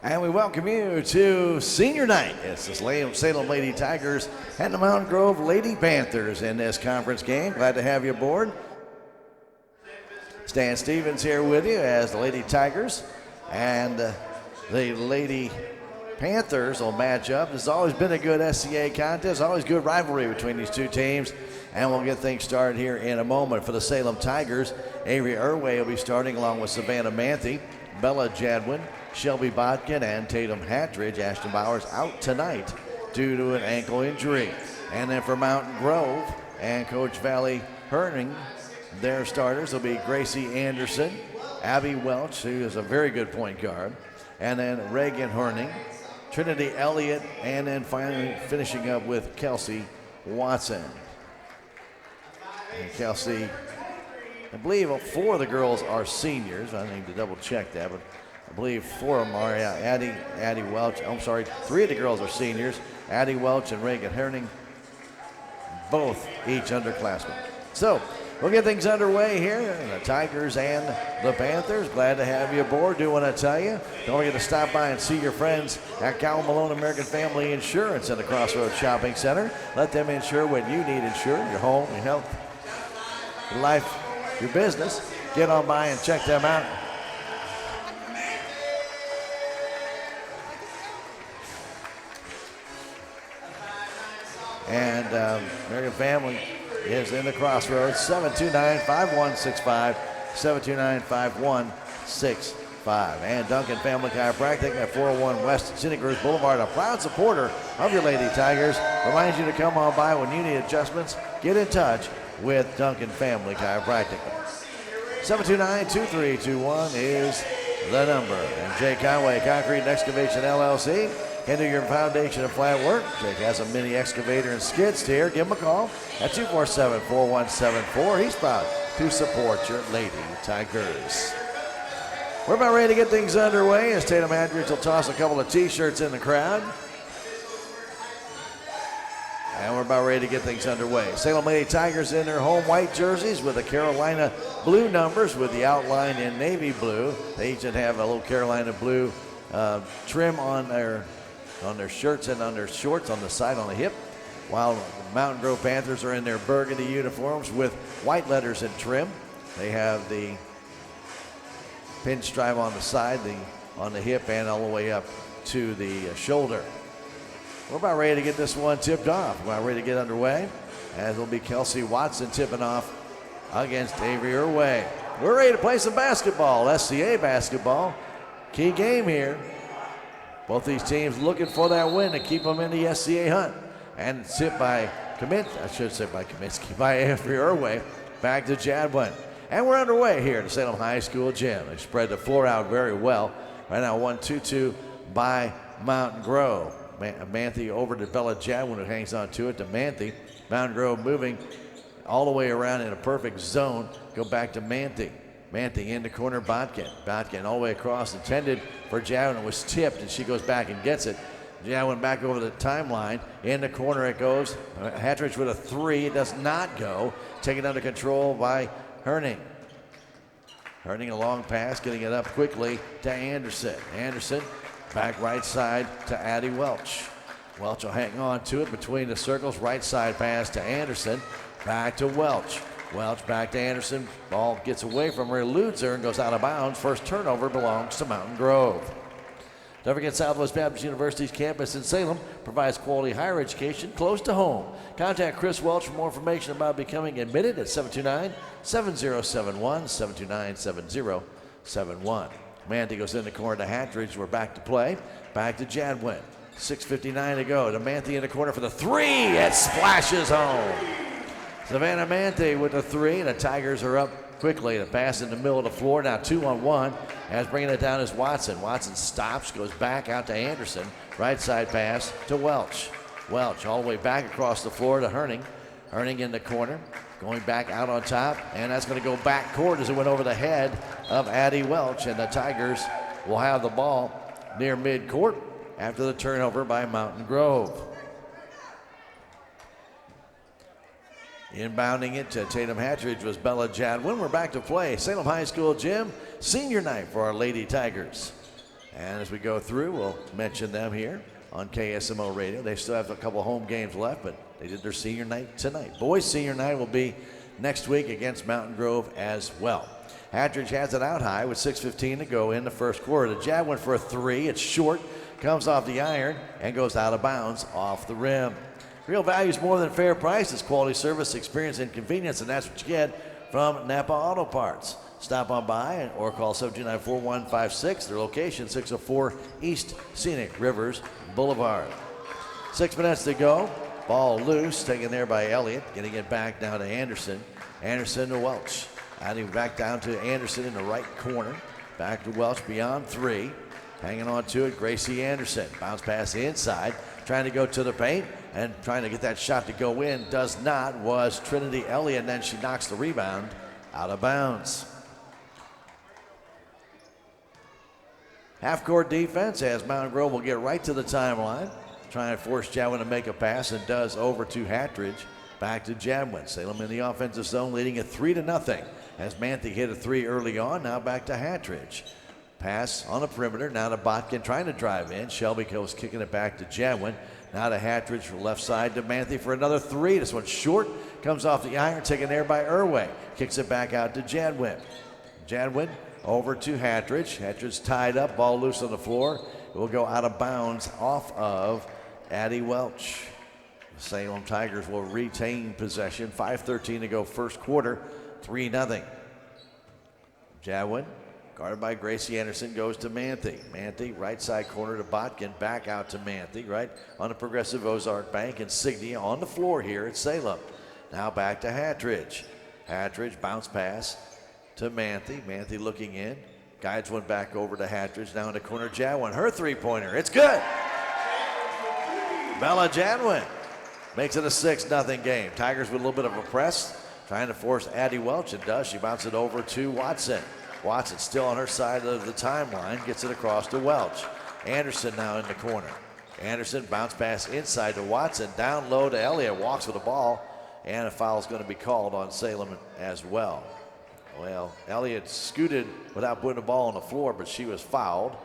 And we welcome you to senior night. It's the Salem Lady Tigers and the Mountain Grove Lady Panthers in this conference game. Glad to have you aboard. Stan Stevens here with you as the Lady Tigers and the Lady Panthers will match up. There's always been a good SCA contest, always good rivalry between these two teams. And we'll get things started here in a moment. For the Salem Tigers, Avery Irway will be starting along with Savannah Manthe, Bella Jadwin, Shelby Botkin, and Tatum Hattridge. Ashton Bowers out tonight due to an ankle injury. And then for Mountain Grove and Coach Valley Herning, their starters will be Gracie Anderson, Abby Welch, who is a very good point guard, and then Reagan Herning, Trinity Elliott, and then finally finishing up with Kelsey Watson. And Kelsey, I believe 4 of the girls are seniors. I need to double check that, but I believe 4 of them are. Addie Welch. I'm sorry, 3 of the girls are seniors. Addie Welch and Reagan Herning, both each underclassmen. So we'll get things underway here. The Tigers and the Panthers. Glad to have you aboard. Do want to tell you, don't forget to stop by and see your friends at Cal Malone American Family Insurance in the Crossroads Shopping Center. Let them insure what you need insured, your home, your health, your life, your business. Get on by and check them out. And American Family is in the Crossroads. 729-5165, 729-5165. And Duncan Family Chiropractic at 401 West Scenic Ridge Boulevard, a proud supporter of your Lady Tigers. Reminds you to come on by when you need adjustments. Get in touch with Duncan Family Chiropractic. 729-2321 is the number. And Jay Conway, Concrete and Excavation LLC. Can do your foundation and flat work. Jake has a mini excavator and skid steer. Give him a call at 247-4174. He's proud to support your Lady Tigers. We're about ready to get things underway as Tatum Hattridge will toss a couple of t-shirts in the crowd. And we're about ready to get things underway. Salem Lady Tigers in their home white jerseys with the Carolina blue numbers with the outline in navy blue. They each have a little Carolina blue trim on their shirts and on their shorts on the side on the hip, while the Mountain Grove Panthers are in their burgundy uniforms with white letters and trim. They have the pinstripe on the side, on the hip, and all the way up to the shoulder. We're about ready to get this one tipped off. We're about ready to get underway, as it'll be Kelsey Watson tipping off against Avery Irway. We're ready to play some basketball, SCA basketball. Key game here. Both these teams looking for that win to keep them in the SCA hunt. And by Kaminsky, by Avery Irway, back to Jadwin. And we're underway here at the Salem High School gym. They spread the floor out very well. Right now 1-2-2 by Mountain Grove. Manthe over to Bella Jadwin, who hangs on to it to Manthe. Mountain Grove moving all the way around in a perfect zone. Go back to Manthe. Manthe in the corner, Botkin. Botkin all the way across, intended for Jadwin. It was tipped, and she goes back and gets it. Jadwin back over the timeline. In the corner it goes. Hattridge with a 3. It does not go. Taken under control by Herning. Herning a long pass, getting it up quickly to Anderson. Anderson back right side to Addie Welch. Welch will hang on to it between the circles. Right side pass to Anderson. Back to Welch. Welch back to Anderson. Ball gets away from her, eludes her, and goes out of bounds. First turnover belongs to Mountain Grove. Don't forget, Southwest Baptist University's campus in Salem provides quality higher education close to home. Contact Chris Welch for more information about becoming admitted at 729-7071, 729-7071. Manthe goes in the corner to Hattridge. We're back to play. Back to Jadwin. 6:59 to go. To Manthe in the corner for the 3. It splashes home. Savannah Manthe with the 3, and the Tigers are up quickly. The pass in the middle of the floor, now 2-on-1. As bringing it down is Watson. Watson stops, goes back out to Anderson. Right side pass to Welch. Welch all the way back across the floor to Herning. Herning in the corner, going back out on top, and that's going to go back court as it went over the head of Addie Welch, and the Tigers will have the ball near midcourt after the turnover by Mountain Grove. Inbounding it to Tatum Hattridge was Bella Jadwin. We're back to play. Salem High School gym, senior night for our Lady Tigers. And as we go through, we'll mention them here on KSMO Radio. They still have a couple home games left, but they did their senior night tonight. Boys' senior night will be next week against Mountain Grove as well. Hatteridge has it out high with 6:15 to go in the first quarter. The jab went for a three. It's short, comes off the iron, and goes out of bounds off the rim. Real value is more than fair prices. Quality service, experience, and convenience, and that's what you get from Napa Auto Parts. Stop on by or call 729-4156. Their location, 604 East Scenic Rivers Boulevard. 6 minutes to go. Ball loose, taken there by Elliott. Getting it back now to Anderson. Anderson to Welch. Adding back down to Anderson in the right corner. Back to Welch beyond three. Hanging on to it, Gracie Anderson. Bounce pass inside. Trying to go to the paint and trying to get that shot to go in. Does not. Was Trinity Elliott, and then she knocks the rebound out of bounds. Half-court defense as Mountain Grove will get right to the timeline. Trying to force Jadwin to make a pass, and does over to Hatteridge. Back to Jadwin. Salem in the offensive zone, leading it 3-0. As Manthe hit a three early on, now back to Hatteridge. Pass on the perimeter, now to Botkin trying to drive in. Shelby goes kicking it back to Jadwin. Now to Hatteridge from left side to Manthe for another three. This one's short, comes off the iron, taken there by Irway. Kicks it back out to Jadwin. Jadwin over to Hatteridge. Hatteridge tied up, ball loose on the floor. It will go out of bounds off of Addie Welch. The Salem Tigers will retain possession. 5:13 to go first quarter, 3-0. Jadwin, guarded by Gracie Anderson, goes to Manthe. Manthe, right side corner to Botkin, back out to Manthe, right on the progressive Ozark Bank. Insignia on the floor here at Salem. Now back to Hatteridge. Hatteridge, bounce pass to Manthe. Manthe looking in. Guides one back over to Hatteridge. Now in the corner, Jadwin. Her three-pointer. It's good. Bella Jadwin makes it a 6-0 game. Tigers with a little bit of a press. Trying to force Addie Welch. It does. She bounces it over to Watson. Watson still on her side of the timeline. Gets it across to Welch. Anderson now in the corner. Anderson bounce pass inside to Watson. Down low to Elliott. Walks with the ball. And a foul is going to be called on Salem as well. Well, Elliott scooted without putting the ball on the floor, but she was fouled.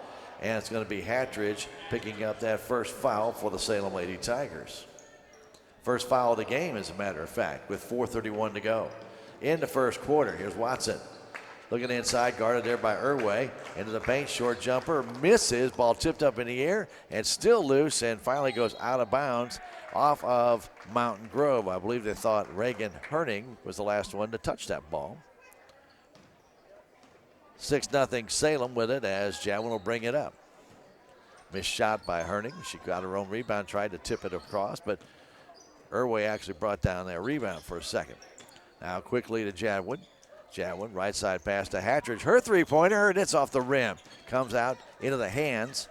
And it's going to be Hatteridge picking up that first foul for the Salem Lady Tigers. First foul of the game, as a matter of fact, with 4:31 to go. In the first quarter, here's Watson. Looking inside, guarded there by Irway. Into the paint, short jumper, misses. Ball tipped up in the air and still loose, and finally goes out of bounds off of Mountain Grove. I believe they thought Reagan Herning was the last one to touch that ball. 6-0 Salem with it as Jadwin will bring it up. Missed shot by Herning. She got her own rebound, tried to tip it across, but Irway actually brought down that rebound for a second. Now quickly to Jadwin. Jadwin, right side pass to Hatteridge. Her three-pointer, and it's off the rim. Comes out into the hands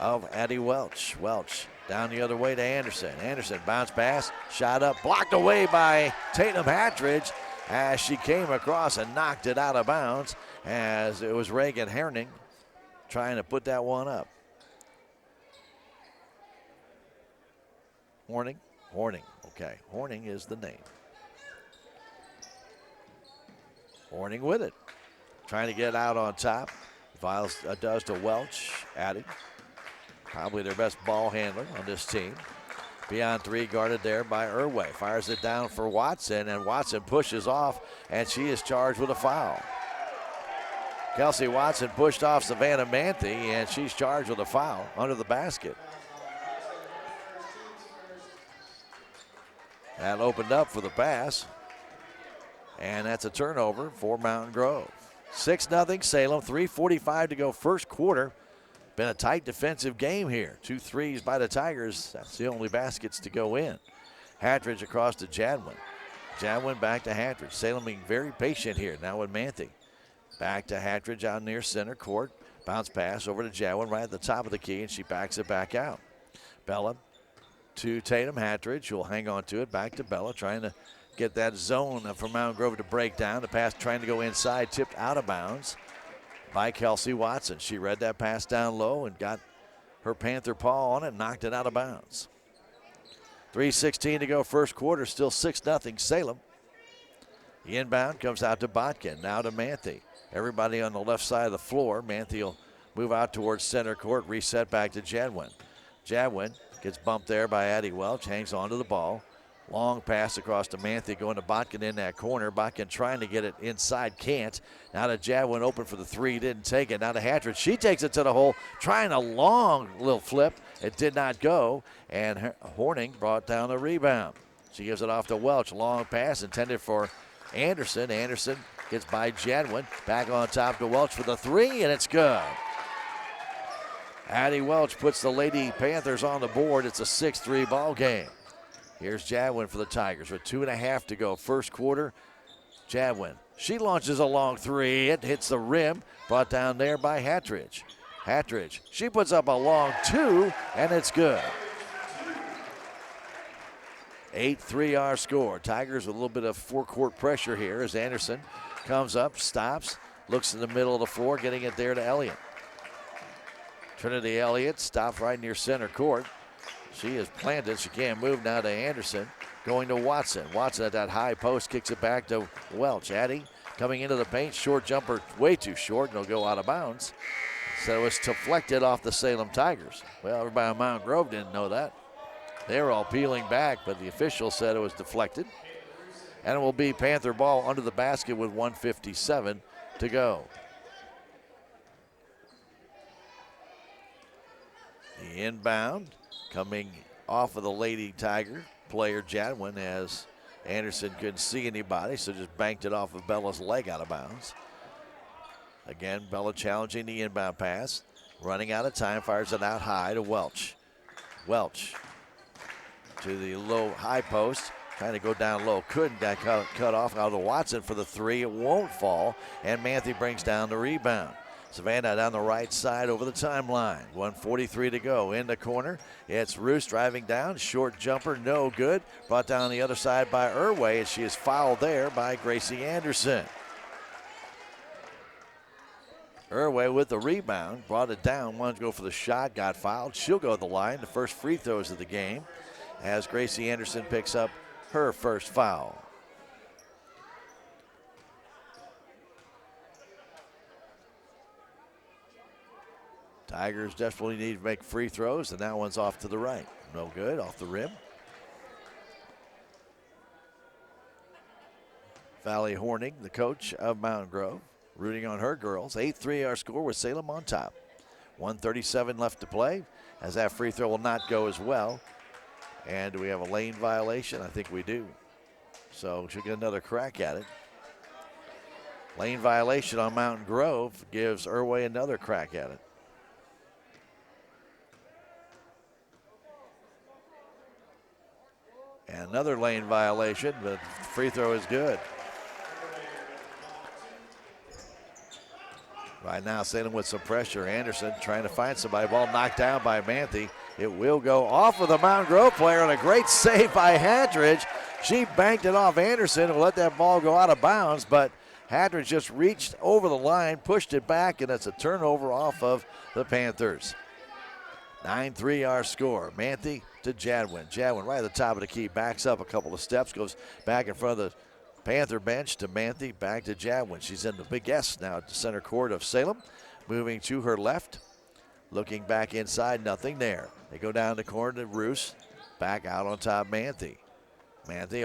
of Addie Welch. Welch down the other way to Anderson. Anderson, bounce pass, shot up, blocked away by Tatum Hatteridge as she came across and knocked it out of bounds, as it was Reagan Herning trying to put that one up. Horning, okay, Horning is the name. Horning with it, trying to get out on top. Viles does to Welch, added. Probably their best ball handler on this team. Beyond three, guarded there by Irway. Fires it down for Watson, and Watson pushes off, and she is charged with a foul. Kelsey Watson pushed off Savannah Manthe, and she's charged with a foul under the basket. That opened up for the pass, and that's a turnover for Mountain Grove. 6-0 Salem, 3:45 to go first quarter. Been a tight defensive game here. 2 threes by the Tigers. That's the only baskets to go in. Hatteridge across to Jadwin. Jadwin back to Hatteridge. Salem being very patient here now with Manthe. Back to Hatteridge out near center court. Bounce pass over to Jadwin right at the top of the key, and she backs it back out. Bella to Tatum. Hatteridge will hang on to it. Back to Bella, trying to get that zone for Mountain Grove to break down. The pass trying to go inside, tipped out of bounds by Kelsey Watson. She read that pass down low and got her Panther paw on it, knocked it out of bounds. 3:16 to go first quarter, still 6-0 Salem. The inbound comes out to Botkin, now to Manthe. Everybody on the left side of the floor. Manthe will move out towards center court, reset back to Jadwin. Jadwin gets bumped there by Addie Welch, hangs on to the ball. Long pass across to Manthe, going to Botkin in that corner. Botkin trying to get it inside, can't. Now to Jadwin, open for the three, didn't take it. Now to Hatridge, she takes it to the hole, trying a long little flip. It did not go, and Horning brought down the rebound. She gives it off to Welch. Long pass intended for Anderson. Anderson gets by Jadwin. Back on top to Welch for the three, and it's good. Addie Welch puts the Lady Panthers on the board. It's a 6-3 ball game. Here's Jadwin for the Tigers with 2.5 to go. First quarter, Jadwin. She launches a long three. It hits the rim. Brought down there by Hatridge. Hatridge. She puts up a long two, and it's good. 8-3 our score. Tigers with a little bit of forecourt pressure here as Anderson comes up, stops, looks in the middle of the floor, getting it there to Elliott. Trinity Elliott stops right near center court. She is planted. She can't move now to Anderson. Going to Watson. Watson at that high post kicks it back to Welch. Addie coming into the paint. Short jumper, way too short, and it'll go out of bounds. So it's deflected off the Salem Tigers. Well, everybody on Mountain Grove didn't know that. They were all peeling back, but the official said it was deflected. And it will be Panther ball under the basket with 1:57 to go. The inbound coming off of the Lady Tiger player Jadwin as Anderson couldn't see anybody, so just banked it off of Bella's leg out of bounds. Again, Bella challenging the inbound pass. Running out of time, fires it out high to Welch. Welch to the low high post, trying to go down low. Couldn't, got cut off out to Watson for the three. It won't fall, and Manthe brings down the rebound. Savannah down the right side over the timeline. 1:43 to go. In the corner, it's Roos driving down. Short jumper, no good. Brought down the other side by Irway, as she is fouled there by Gracie Anderson. Irway with the rebound, brought it down. Wanted to go for the shot, got fouled. She'll go to the line. The first free throws of the game as Gracie Anderson picks up her first foul. Tigers desperately need to make free throws, and that one's off to the right. No good, off the rim. Valley Horning, the coach of Mountain Grove, rooting on her girls. 8-3 our score with Salem on top. 1:37 left to play, as that free throw will not go as well. And do we have a lane violation? I think we do. So she'll get another crack at it. Lane violation on Mountain Grove gives Irway another crack at it. And another lane violation, but free throw is good. Right now, Salem with some pressure. Anderson trying to find somebody. Ball knocked down by Manthe. It will go off of the Mountain Grove player, and a great save by Hatridge. She banked it off Anderson and let that ball go out of bounds, but Hatridge just reached over the line, pushed it back, and it's a turnover off of the Panthers. 9-3 our score. Manthe to Jadwin. Jadwin right at the top of the key, backs up a couple of steps, goes back in front of the Panther bench to Manthe, back to Jadwin. She's in the Big S now at the center court of Salem. Moving to her left, looking back inside, nothing there. They go down the corner to Roos, back out on top Manthe. Manthe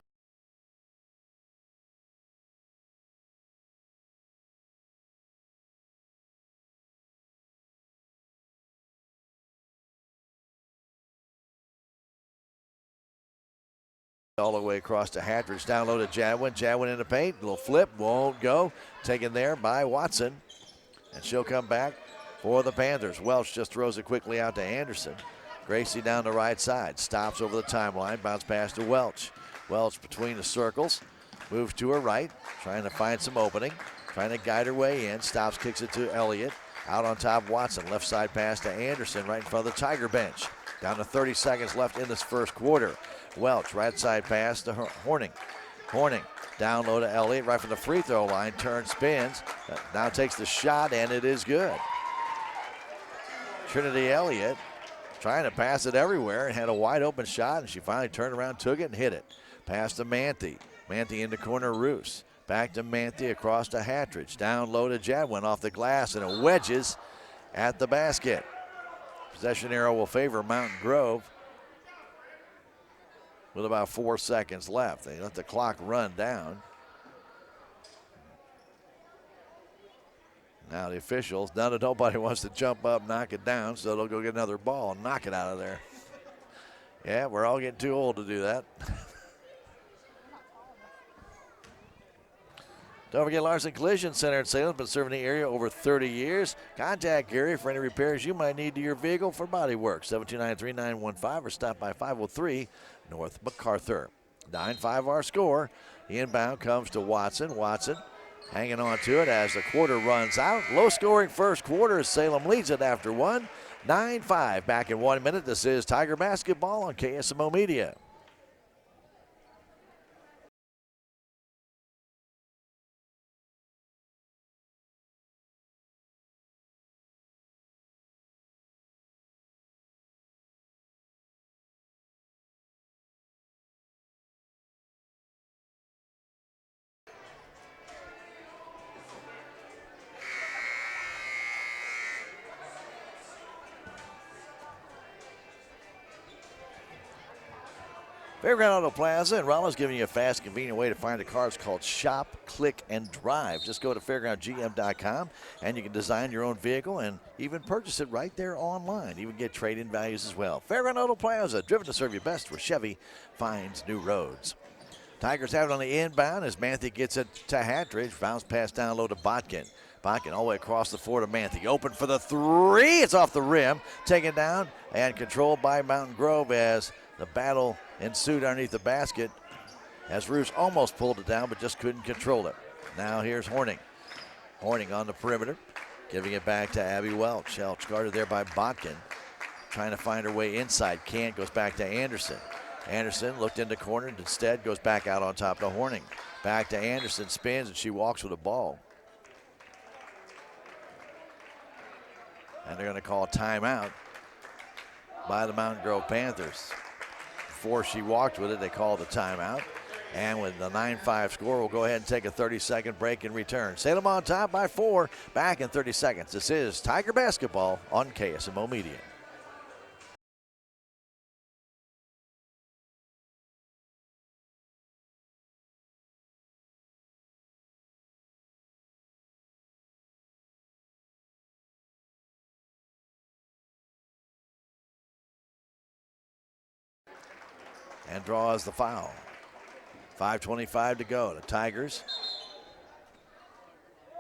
all the way across to Hatridge, down low to Jadwin. Jadwin in the paint, little flip, won't go. Taken there by Watson, and she'll come back for the Panthers. Welch just throws it quickly out to Anderson. Gracie down the right side, stops over the timeline, bounce pass to Welch. Welch between the circles, moves to her right, trying to find some opening, trying to guide her way in, stops, kicks it to Elliott. Out on top, Watson, left side pass to Anderson, right in front of the Tiger bench. Down to 30 seconds left in this first quarter. Welch, right side pass to Horning. Horning, down low to Elliott, right from the free throw line, turns, spins, now takes the shot, and it is good. Trinity Elliott trying to pass it everywhere and had a wide open shot, and she finally turned around, took it, and hit it. Pass to Manthe. Manthe in the corner, Roos. Back to Manthe, across to Hatridge. Down low to Jadwin off the glass, and it wedges at the basket. Possession arrow will favor Mountain Grove with about 4 seconds left. They let the clock run down. Now the officials, nobody wants to jump up, knock it down, so they'll go get another ball and knock it out of there. Yeah, we're all getting too old to do that. Don't forget Larson Collision Center in Salem, been serving the area over 30 years. Contact Gary for any repairs you might need to your vehicle for body work. 729-3915 or stop by 503 North MacArthur. 9-5 our score. The inbound comes to Watson. Watson hanging on to it as the quarter runs out. Low scoring first quarter. Salem leads it after one. 9-5 back in 1 minute. This is Tiger Basketball on KSMO Media. Fairground Auto Plaza in Rollins giving you a fast, convenient way to find a car. It's called Shop, Click, and Drive. Just go to fairgroundgm.com and you can design your own vehicle and even purchase it right there online. Even get trade-in values as well. Fairground Auto Plaza, driven to serve you best where Chevy finds new roads. Tigers have it on the inbound as Manthe gets it to Hattridge. Bounce pass down low to Botkin. Botkin all the way across the floor to Manthe. Open for the three. It's off the rim. Taken down and controlled by Mountain Grove as the battle ensued underneath the basket as Roos almost pulled it down but just couldn't control it. Now here's Horning. Horning on the perimeter, giving it back to Abby Welch. Welch guarded there by Botkin. Trying to find her way inside. Can't, goes back to Anderson. Anderson looked into corner and instead goes back out on top to Horning. Back to Anderson, spins, and she walks with the ball. And they're going to call a timeout by the Mountain Grove Panthers. Before she walked with it, they called the timeout. And with the 9-5 score, we'll go ahead and take a 30-second break and return. Salem on top by 4. Back in 30 seconds. This is Tiger Basketball on KSMO Media. And draws the foul. 5:25 to go. The Tigers,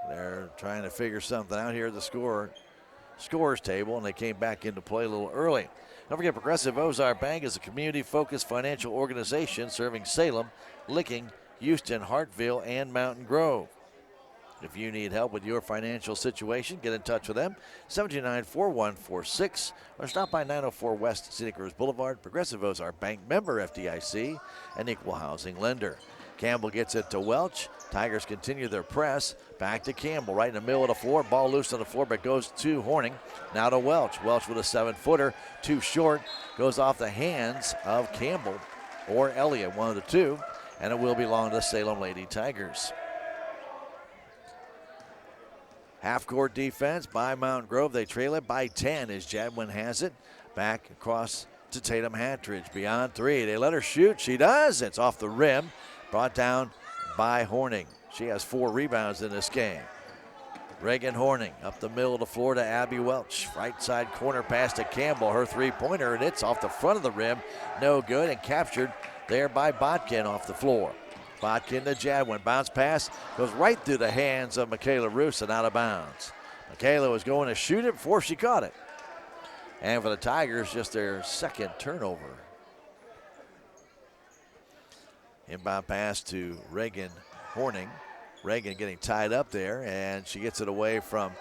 they're trying to figure something out here at the scores table, and they came back into play a little early. Don't forget, Progressive Ozark Bank is a community-focused financial organization serving Salem, Licking, Houston, Hartville, and Mountain Grove. If you need help with your financial situation, get in touch with them, 729-4146, or stop by 904 West Scenic Rivers Boulevard. Progressive Ozark Bank, member FDIC, and equal housing lender. Campbell gets it to Welch. Tigers continue their press. Back to Campbell, right in the middle of the floor. Ball loose on the floor, but goes to Horning. Now to Welch. Welch with a 7-footer, too short. Goes off the hands of Campbell or Elliott, one of the two, and it will belong to the Salem Lady Tigers. Half-court defense by Mountain Grove. They trail it by 10 as Jadwin has it. Back across to Tatum Hattridge. Beyond three. They let her shoot. She does. It's off the rim. Brought down by Horning. She has 4 rebounds in this game. Reagan Horning up the middle of the floor to Abby Welch. Right side corner pass to Campbell. Her three-pointer, and it's off the front of the rim. No good, and captured there by Botkin off the floor. Botkin to Jadwin. Bounce pass goes right through the hands of Michaela Roos and out of bounds. Michaela was going to shoot it before she caught it. And for the Tigers, just their second turnover. Inbound pass to Reagan Horning. Reagan getting tied up there, and she gets it away from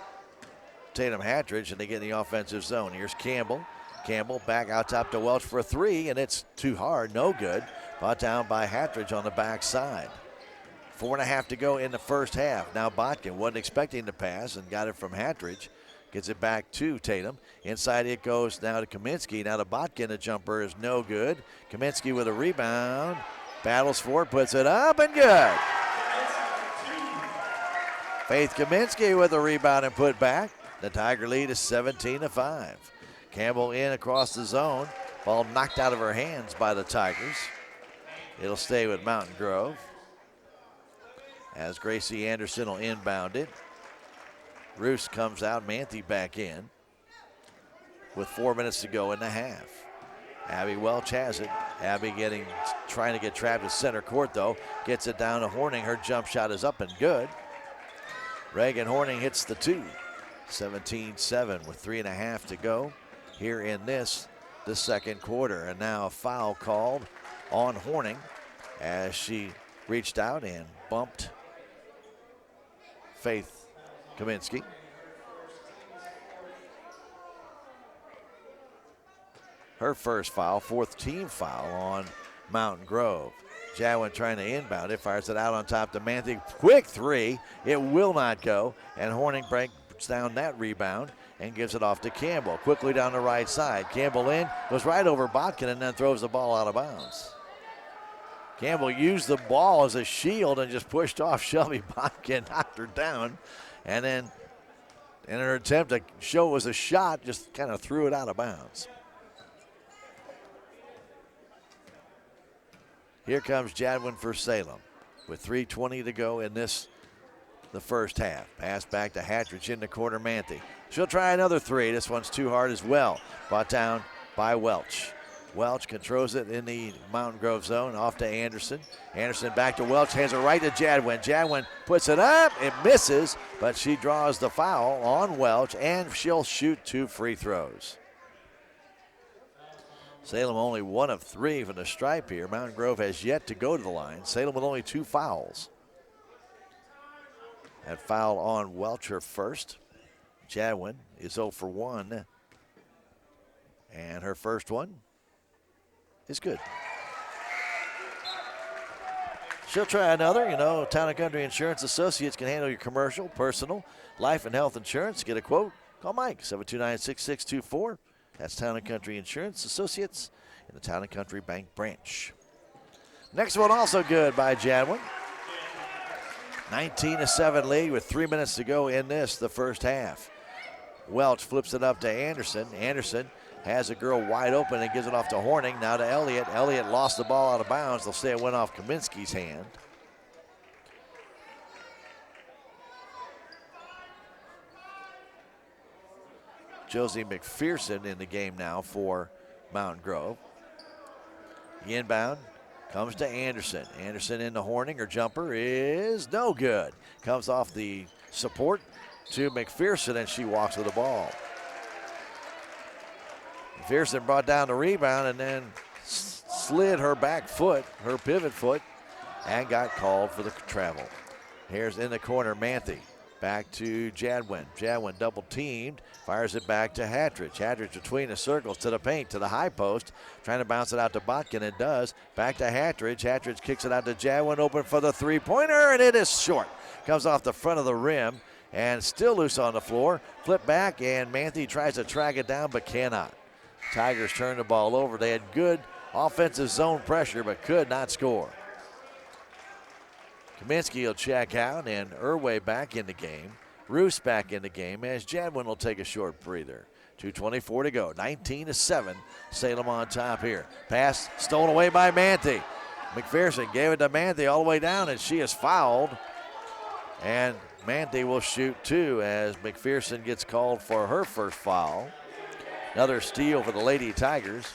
Tatum Hattridge, and they get in the offensive zone. Here's Campbell. Campbell back out top to Welch for a three, and it's too hard, no good. Brought down by Hattridge on the backside. 4.5 to go in the first half. Now Botkin wasn't expecting the pass and got it from Hattridge. Gets it back to Tatum. Inside it goes now to Kaminsky. Now to Botkin, the jumper is no good. Kaminsky with a rebound. Battles for it, puts it up, and good. Faith Kaminsky with a rebound and put back. The Tiger lead is 17-5. Campbell in across the zone. Ball knocked out of her hands by the Tigers. It'll stay with Mountain Grove as Gracie Anderson will inbound it. Roos comes out, Manthe back in with 4 minutes to go in the half. Abby Welch has it. Abby trying to get trapped at center court though. Gets it down to Horning. Her jump shot is up and good. Reagan Horning hits the two. 17-7 with 3.5 to go here in the second quarter. And now a foul called on Horning as she reached out and bumped Faith Kaminsky. Her first foul, fourth team foul on Mountain Grove. Jadwin trying to inbound it, fires it out on top to Manthe. Quick three, it will not go, and Horning breaks down that rebound and gives it off to Campbell. Quickly down the right side. Campbell in, goes right over Botkin and then throws the ball out of bounds. Campbell used the ball as a shield and just pushed off Shelby Botkin, knocked her down, and then in her attempt to show it was a shot, just kind of threw it out of bounds. Here comes Jadwin for Salem with 3:20 to go in the first half. Pass back to Hatridge in the corner, Manthe. She'll try another three. This one's too hard as well. Brought down by Welch. Welch controls it in the Mountain Grove zone, off to Anderson. Anderson back to Welch, hands it right to Jadwin. Jadwin puts it up, it misses, but she draws the foul on Welch, and she'll shoot 2 free throws. Salem only 1 of 3 from the stripe here. Mountain Grove has yet to go to the line. Salem with only 2 fouls. That foul on Welch, her first. Jadwin is 0 for 1. And her first one is good. She'll try another. You know, Town & Country Insurance Associates can handle your commercial, personal, life and health insurance. Get a quote. Call Mike, 729-6624. That's Town & Country Insurance Associates in the Town & Country Bank branch. Next one also good by Jadwin. 19-7 lead with 3 minutes to go in the first half. Welch flips it up to Anderson. Anderson has a girl wide open and gives it off to Horning. Now to Elliott. Elliott lost the ball out of bounds. They'll say it went off Kaminsky's hand. Josie McPherson in the game now for Mountain Grove. The inbound comes to Anderson. Anderson into Horning. Her jumper is no good. Comes off the support to McPherson, and she walks with the ball. McPherson brought down the rebound and then slid her back foot, her pivot foot, and got called for the travel. Here's in the corner, Manthe. Back to Jadwin. Jadwin double teamed. Fires it back to Hatridge. Hatridge between the circles to the paint, to the high post. Trying to bounce it out to Botkin. It does. Back to Hatridge. Hatridge kicks it out to Jadwin. Open for the three-pointer, and it is short. Comes off the front of the rim and still loose on the floor. Flip back, and Manthe tries to track it down but cannot. Tigers turn the ball over. They had good offensive zone pressure but could not score. Kaminsky will check out, and Irway back in the game. Roos back in the game as Jadwin will take a short breather. 2:24 to go. 19-7. Salem on top here. Pass stolen away by Manthe. McPherson gave it to Manthe all the way down, and she is fouled. And Manthe will shoot 2 as McPherson gets called for her first foul. Another steal for the Lady Tigers.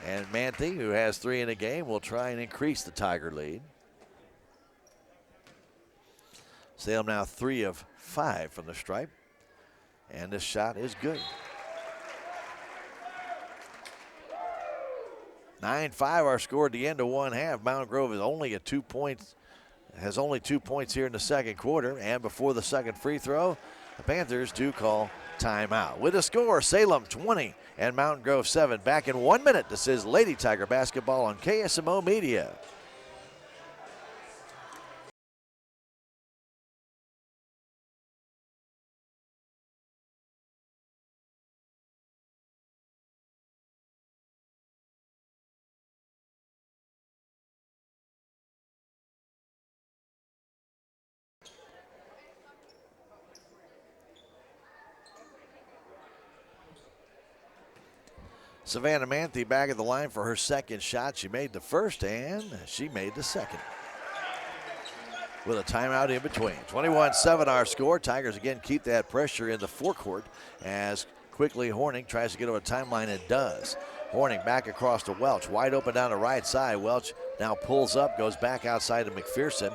And Manthe, who has 3 in the game, will try and increase the Tiger lead. Salem now 3 of 5 from the stripe. And this shot is good. 9-5 our score at the end of one half. Mountain Grove is only at 2 points, has only 2 points here in the second quarter. And before the second free throw, the Panthers do call timeout. With a score, Salem 20 and Mountain Grove 7. Back in 1 minute. This is Lady Tiger basketball on KSMO Media. Savannah Manthe back at the line for her second shot. She made the first and she made the second. With a timeout in between. 21-7 our score. Tigers again keep that pressure in the forecourt as quickly Horning tries to get over a timeline and does. Horning back across to Welch. Wide open down the right side. Welch now pulls up, goes back outside to McPherson.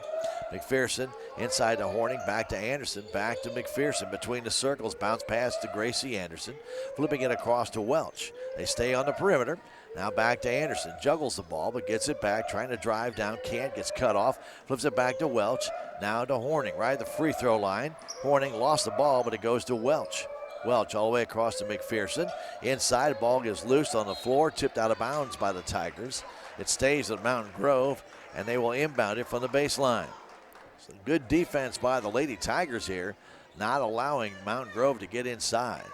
McPherson inside to Horning, back to Anderson, back to McPherson. Between the circles, bounce pass to Gracie Anderson. Flipping it across to Welch. They stay on the perimeter. Now back to Anderson. Juggles the ball, but gets it back. Trying to drive down. Can't. Gets cut off. Flips it back to Welch. Now to Horning, right at the free throw line. Horning lost the ball, but it goes to Welch. Welch all the way across to McPherson. Inside, ball gets loose on the floor. Tipped out of bounds by the Tigers. It stays at Mountain Grove, and they will inbound it from the baseline. So good defense by the Lady Tigers here, not allowing Mountain Grove to get inside.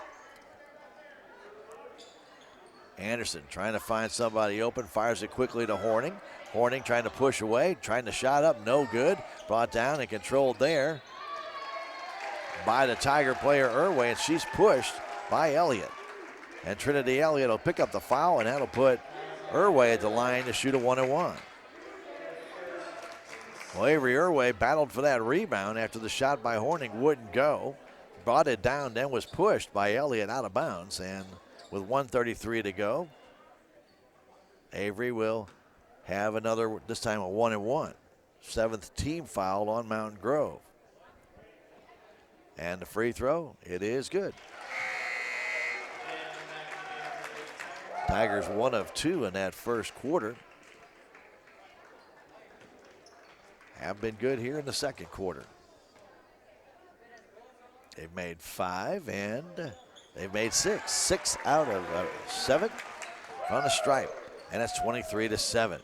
Anderson trying to find somebody open, fires it quickly to Horning. Horning trying to push away, trying to shot up, no good. Brought down and controlled there by the Tiger player Irway, and she's pushed by Elliott. And Trinity Elliott will pick up the foul, and that'll put Irway at the line to shoot a 1-and-1. Well, Avery Irway battled for that rebound after the shot by Horning wouldn't go. Brought it down, then was pushed by Elliott out of bounds, and with 1:33 to go, Avery will have another, this time a 1-and-1. 7th team foul on Mountain Grove. And the free throw, it is good. Tigers 1 of 2 in that first quarter. Have been good here in the second quarter. They've made 5 and they've made 6. 6 out of 7 on the stripe. And that's 23-7.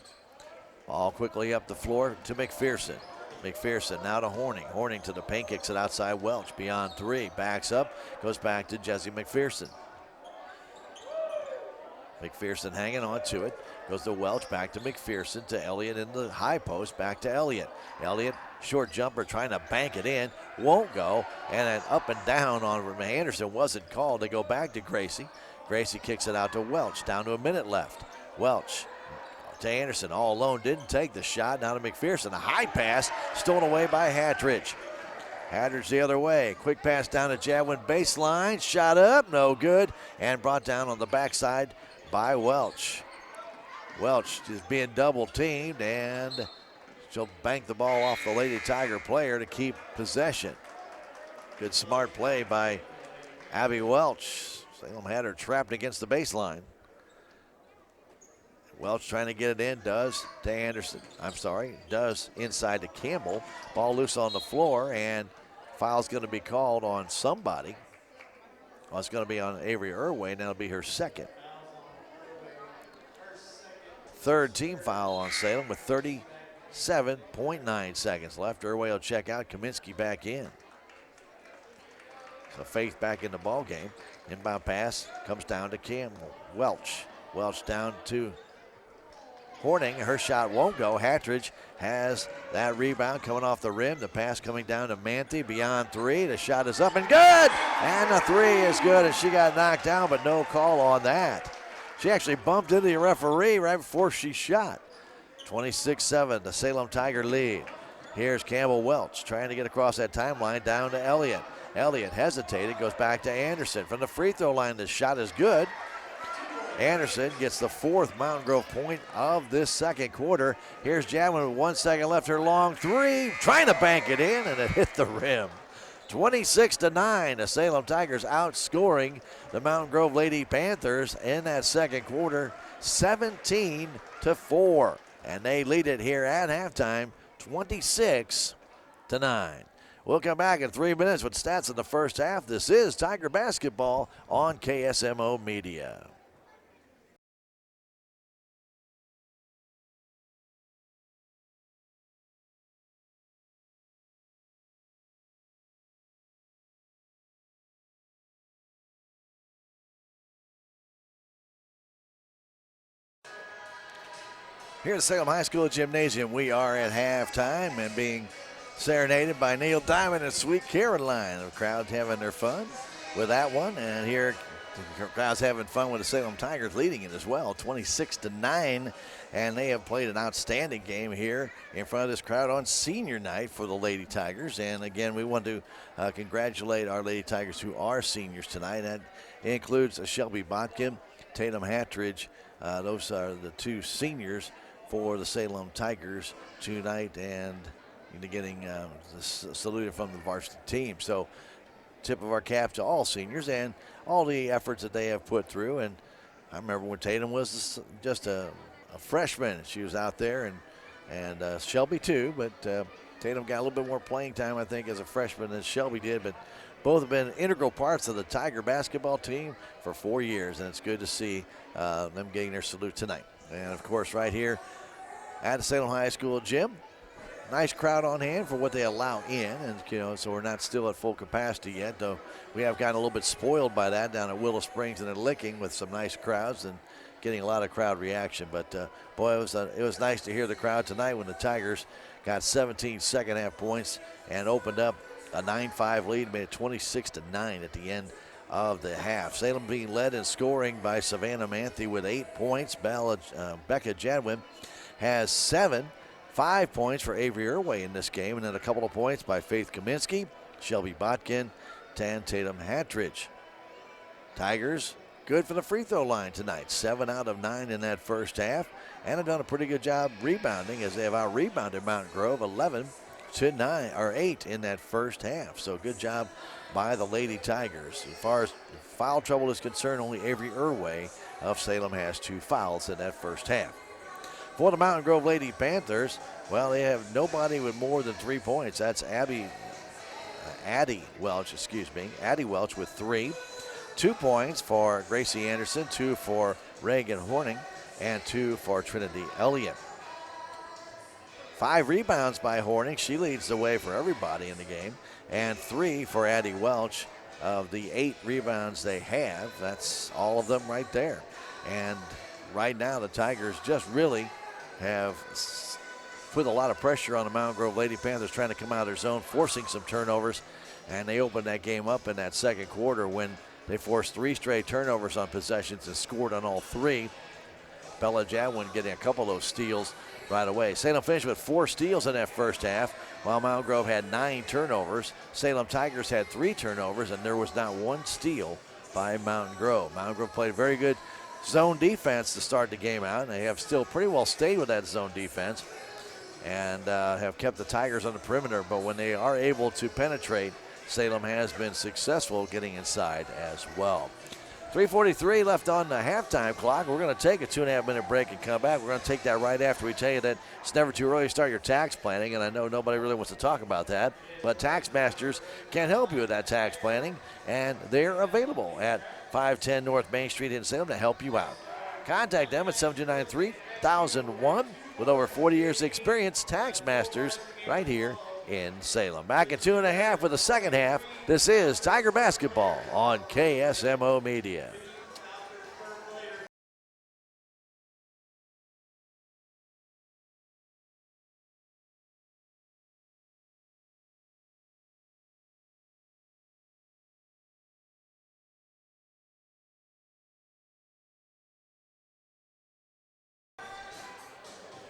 Ball quickly up the floor to McPherson. McPherson now to Horning. Horning to the paint, kicks it outside Welch. Beyond 3, backs up, goes back to Jessie McPherson. McPherson hanging on to it. Goes to Welch, back to McPherson, to Elliott in the high post, back to Elliott. Elliott, short jumper, trying to bank it in. Won't go, and an up and down on Anderson wasn't called. They go back to Gracie. Gracie kicks it out to Welch, down to a minute left. Welch to Anderson, all alone, didn't take the shot. Now to McPherson, a high pass, stolen away by Hattridge. Hattridge the other way, quick pass down to Jadwin baseline, shot up, no good, and brought down on the backside by Welch. Welch is being double teamed, and she'll bank the ball off the Lady Tiger player to keep possession. Good smart play by Abby Welch. Salem had her trapped against the baseline. Welch trying to get it in, does to Anderson. Does inside to Campbell. Ball loose on the floor, and foul's going to be called on somebody. Well, it's going to be on Avery Irway, and that'll be her second. Third team foul on Salem with 37.9 seconds left. Irway will check out, Kaminsky back in. So Faith back in the ball game. Inbound pass comes down to Campbell. Welch down to Horning. Her shot won't go. Hattridge has that rebound coming off the rim. The pass coming down to Manthe. Beyond 3. The shot is up and good. And the 3 is good, and she got knocked down, but no call on that. She actually bumped into the referee right before she shot. 26-7, the Salem Tiger lead. Here's Campbell Welch trying to get across that timeline down to Elliott. Elliott hesitated, goes back to Anderson. From the free throw line, the shot is good. Anderson gets the 4th Mountain Grove point of this second quarter. Here's Jadwin with 1 second left. Her long 3, trying to bank it in, and it hit the rim. 26-9, the Salem Tigers outscoring the Mountain Grove Lady Panthers in that second quarter, 17-4. And they lead it here at halftime, 26-9. We'll come back in 3 minutes with stats in the first half. This is Tiger Basketball on KSMO Media. Here at Salem High School Gymnasium, we are at halftime and being serenaded by Neil Diamond and Sweet Caroline. The crowd having their fun with that one. And here The crowd's having fun with the Salem Tigers leading it as well, 26-9. And they have played an outstanding game here in front of this crowd on senior night for the Lady Tigers. And again, we want to congratulate our Lady Tigers who are seniors tonight. That includes Shelby Botkin, Tatum Hattridge. Those are the two seniors for the Salem Tigers tonight, and getting saluted from the varsity team. So tip of our cap to all seniors and all the efforts that they have put through. And I remember when Tatum was just a freshman. She was out there, and Shelby too, but Tatum got a little bit more playing time, I think, as a freshman than Shelby did. But both have been integral parts of the Tiger basketball team for 4 years, and it's good to see them getting their salute tonight. And, of course, right here at the Salem High School gym, nice crowd on hand for what they allow in, and so we're not still at full capacity yet, though we have gotten a little bit spoiled by that down at Willow Springs and at Licking with some nice crowds and getting a lot of crowd reaction. But boy, it was nice to hear the crowd tonight when the Tigers got 17 second-half points and opened up a 9-5 lead, made it 26-9 at the end of the half. Salem being led in scoring by Savannah Manthe with 8 points. Becca Jadwin has 7. 5 points for Avery Irway in this game, and then a couple of points by Faith Kaminsky, Shelby Botkin, and Tatum Hattridge. Tigers good for the free throw line tonight. 7 out of 9 in that first half, and have done a pretty good job rebounding as they have out-rebounded Mountain Grove 11-8 in that first half. So good job by the Lady Tigers. As far as foul trouble is concerned, only Avery Irway of Salem has 2 fouls in that first half. For the Mountain Grove Lady Panthers, well, they have nobody with more than 3 points. That's Addie Welch with 3. 2 points for Gracie Anderson, 2 for Reagan Horning, and 2 for Trinity Elliott. 5 rebounds by Horning. She leads the way for everybody in the game. And 3 for Addie Welch. Of the 8 rebounds they have, that's all of them right there. And right now the Tigers just really have put a lot of pressure on the Mountain Grove Lady Panthers trying to come out of their zone, forcing some turnovers. And they opened that game up in that second quarter when they forced 3 straight turnovers on possessions and scored on all 3. Bella Jadwin getting a couple of those steals right away. Salem finished with 4 steals in that first half, while Mountain Grove had 9 turnovers. Salem Tigers had 3 turnovers, and there was not 1 steal by Mountain Grove. Mountain Grove played very good zone defense to start the game out, and they have still pretty well stayed with that zone defense and have kept the Tigers on the perimeter. But when they are able to penetrate, Salem has been successful getting inside as well. 3:43 left on the halftime clock. We're going to take a 2.5-minute break and come back. We're going to take that right after we tell you that it's never too early to start your tax planning, and I know nobody really wants to talk about that, but Tax Masters can help you with that tax planning, and they're available at 510 North Main Street in Salem to help you out. Contact them at 729-3001. With over 40 years of experience, Tax Masters right here in Salem. Back at 2.5 for the second half. This is Tiger Basketball on KSMO Media.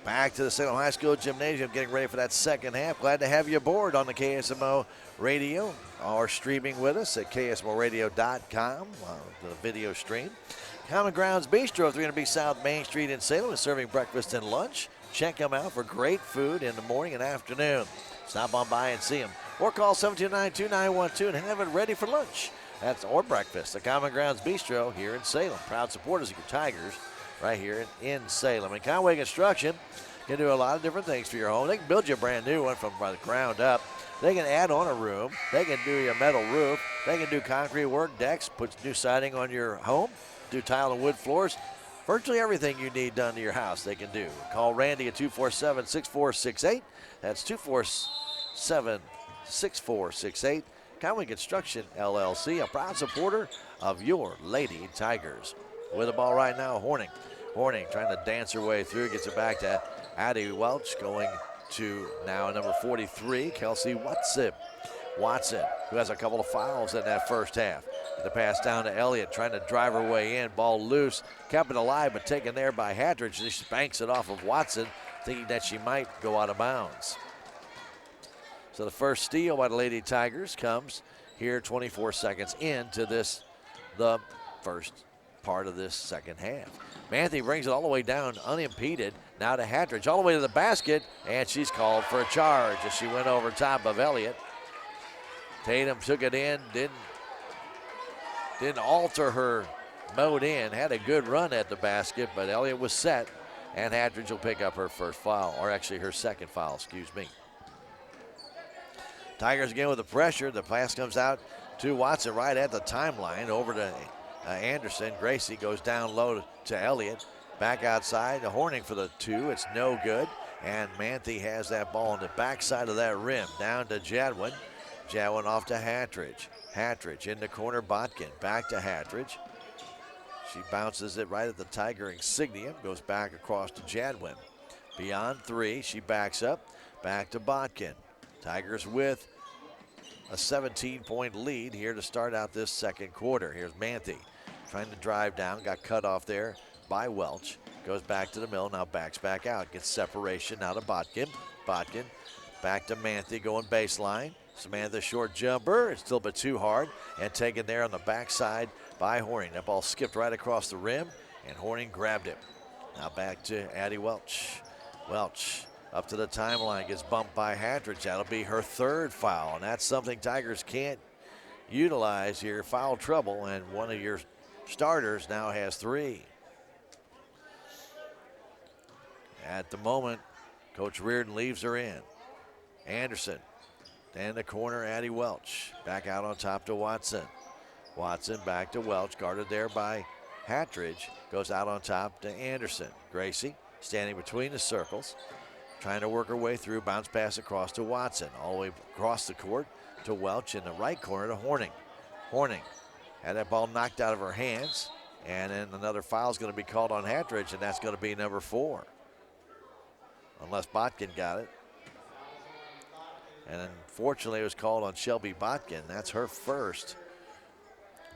Back to the Salem High School Gymnasium, getting ready for that second half. Glad to have you aboard on the KSMO radio or streaming with us at ksmoradio.com, the video stream. Common Grounds Bistro, 300B South Main Street in Salem, is serving breakfast and lunch. Check them out for great food in the morning and afternoon. Stop on by and see them. Or call 729-2912 and have it ready for lunch. Or breakfast. The Common Grounds Bistro here in Salem. Proud supporters of your Tigers right here in Salem. And Conway Construction can do a lot of different things for your home. They can build you a brand new one from the ground up. They can add on a room. They can do you a metal roof. They can do concrete work, decks, put new siding on your home, do tile and wood floors. Virtually everything you need done to your house they can do. Call Randy at 247-6468. That's 247-6468. Conway Construction, LLC, a proud supporter of your Lady Tigers. With the ball right now, Horning. Horning trying to dance her way through, gets it back to Addie Welch, going to now number 43, Kelsey Watson. Watson, who has a couple of fouls in that first half. The pass down to Elliott, trying to drive her way in. Ball loose, kept it alive, but taken there by Hatridge. She banks it off of Watson, thinking that she might go out of bounds. So the first steal by the Lady Tigers comes here 24 seconds into the first part of this second half. Manthe brings it all the way down unimpeded. Now to Hatridge, all the way to the basket, and she's called for a charge as she went over top of Elliott. Tatum took it in, didn't alter her mode in, had a good run at the basket, but Elliott was set, and Hatridge will pick up her first foul, or actually her second foul, excuse me. Tigers again with the pressure. The pass comes out to Watson right at the timeline over to Anderson. Gracie goes down low to Elliott. Back outside, Horning for the two. It's no good. And Manthe has that ball on the backside of that rim. Down to Jadwin. Jadwin off to Hatridge. Hatridge in the corner, Botkin. Back to Hatridge. She bounces it right at the Tiger insignia. Goes back across to Jadwin. Beyond three, she backs up. Back to Botkin. Tigers with a 17-point lead here to start out this second quarter. Here's Manthe trying to drive down, got cut off there by Welch. Goes back to the middle, now backs back out. Gets separation now to Botkin. Botkin back to Manthe going baseline. Samantha short jumper, it's still a bit too hard, and taken there on the backside by Horning. That ball skipped right across the rim, and Horning grabbed it. Now back to Addie Welch. Welch up to the timeline, gets bumped by Hatridge. That'll be her third foul, and that's something Tigers can't utilize here. Foul trouble, and one of your starters now has three. At the moment, Coach Reardon leaves her in. Anderson, in the corner, Addie Welch. Back out on top to Watson. Watson back to Welch, guarded there by Hatridge. Goes out on top to Anderson. Gracie standing between the circles, trying to work her way through, bounce pass across to Watson. All the way across the court to Welch in the right corner to Horning. Horning had that ball knocked out of her hands, and then another foul is going to be called on Hatridge, and that's going to be number 4. Unless Botkin got it. And unfortunately, it was called on Shelby Botkin. That's her first.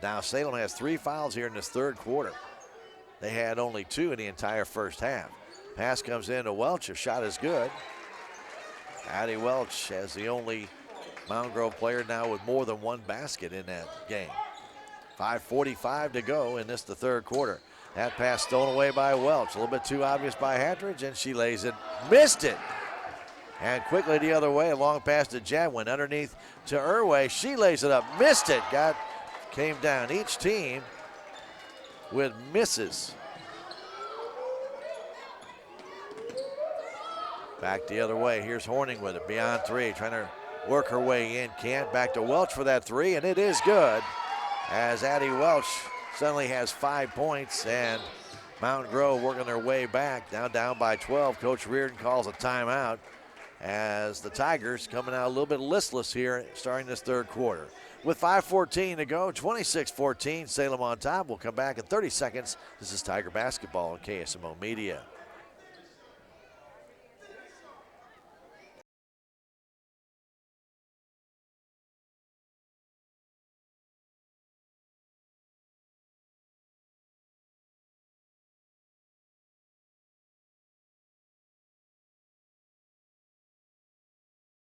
Now Salem has 3 fouls here in this third quarter. They had only 2 in the entire first half. Pass comes in to Welch. Her shot is good. Addie Welch as the only Mountain Grove player now with more than 1 basket in that game. 5:45 to go in the third quarter. That pass stolen away by Welch. A little bit too obvious by Hatridge, and she lays it. Missed it. And quickly the other way, a long pass to Jadwin. Underneath to Irway. She lays it up. Missed it. Came down. Each team with misses. Back the other way. Here's Horning with it. Beyond 3. Trying to work her way in. Can't. Back to Welch for that 3. And it is good. As Addie Welch suddenly has 5 points. And Mountain Grove working their way back. Now down by 12. Coach Reardon calls a timeout. As the Tigers coming out a little bit listless here starting this third quarter. With 5:14 to go, 26-14, Salem on top. We'll come back in 30 seconds. This is Tiger Basketball on KSMO Media.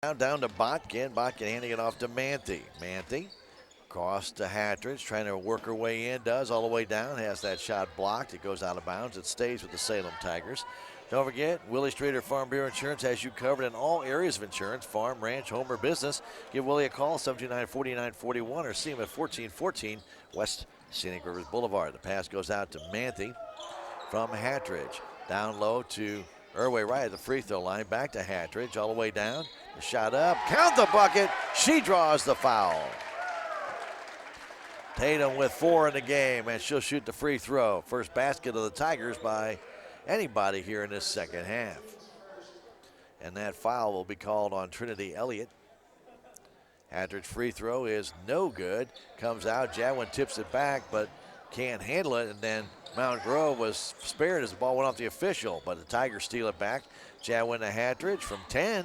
Now down to Botkin. Botkin handing it off to Manthe. Manthe across to Hatridge, trying to work her way in. Does all the way down. Has that shot blocked. It goes out of bounds. It stays with the Salem Tigers. Don't forget, Willie Streeter Farm Bureau Insurance has you covered in all areas of insurance, farm, ranch, home, or business. Give Willie a call, 729-4941, or see him at 1414 West Scenic Rivers Boulevard. The pass goes out to Manthe from Hatridge. Down low to Irway right at the free throw line. Back to Hatridge, all the way down. The shot up, count the bucket. She draws the foul. Tatum with 4 in the game, and she'll shoot the free throw. First basket of the Tigers by anybody here in this second half. And that foul will be called on Trinity Elliott. Hatridge free throw is no good. Comes out, Jadwin tips it back, but can't handle it, and then Mount Grove was spared as the ball went off the official, but the Tigers steal it back. Jadwin to Hatridge from 10,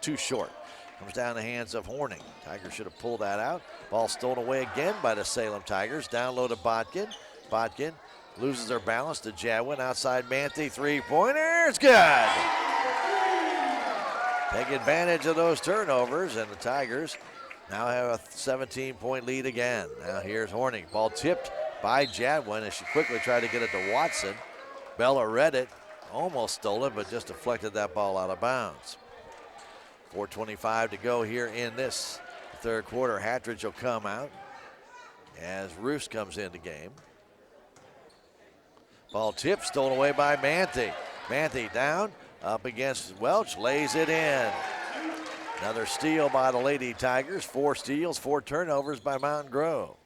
too short. Comes down the hands of Horning. Tigers should have pulled that out. Ball stolen away again by the Salem Tigers. Down low to Botkin. Botkin loses her balance to Jadwin. Outside Manthey, three-pointer. It's good. Take advantage of those turnovers, and the Tigers now have a 17-point lead again. Now here's Horning. Ball tipped by Jadwin as she quickly tried to get it to Watson. Bella read it, almost stole it, but just deflected that ball out of bounds. 4:25 to go here in this third quarter. Hatridge will come out as Roos comes in the game. Ball tipped, stolen away by Manthey. Manthey down, up against Welch, lays it in. Another steal by the Lady Tigers. 4 steals, 4 turnovers by Mountain Grove.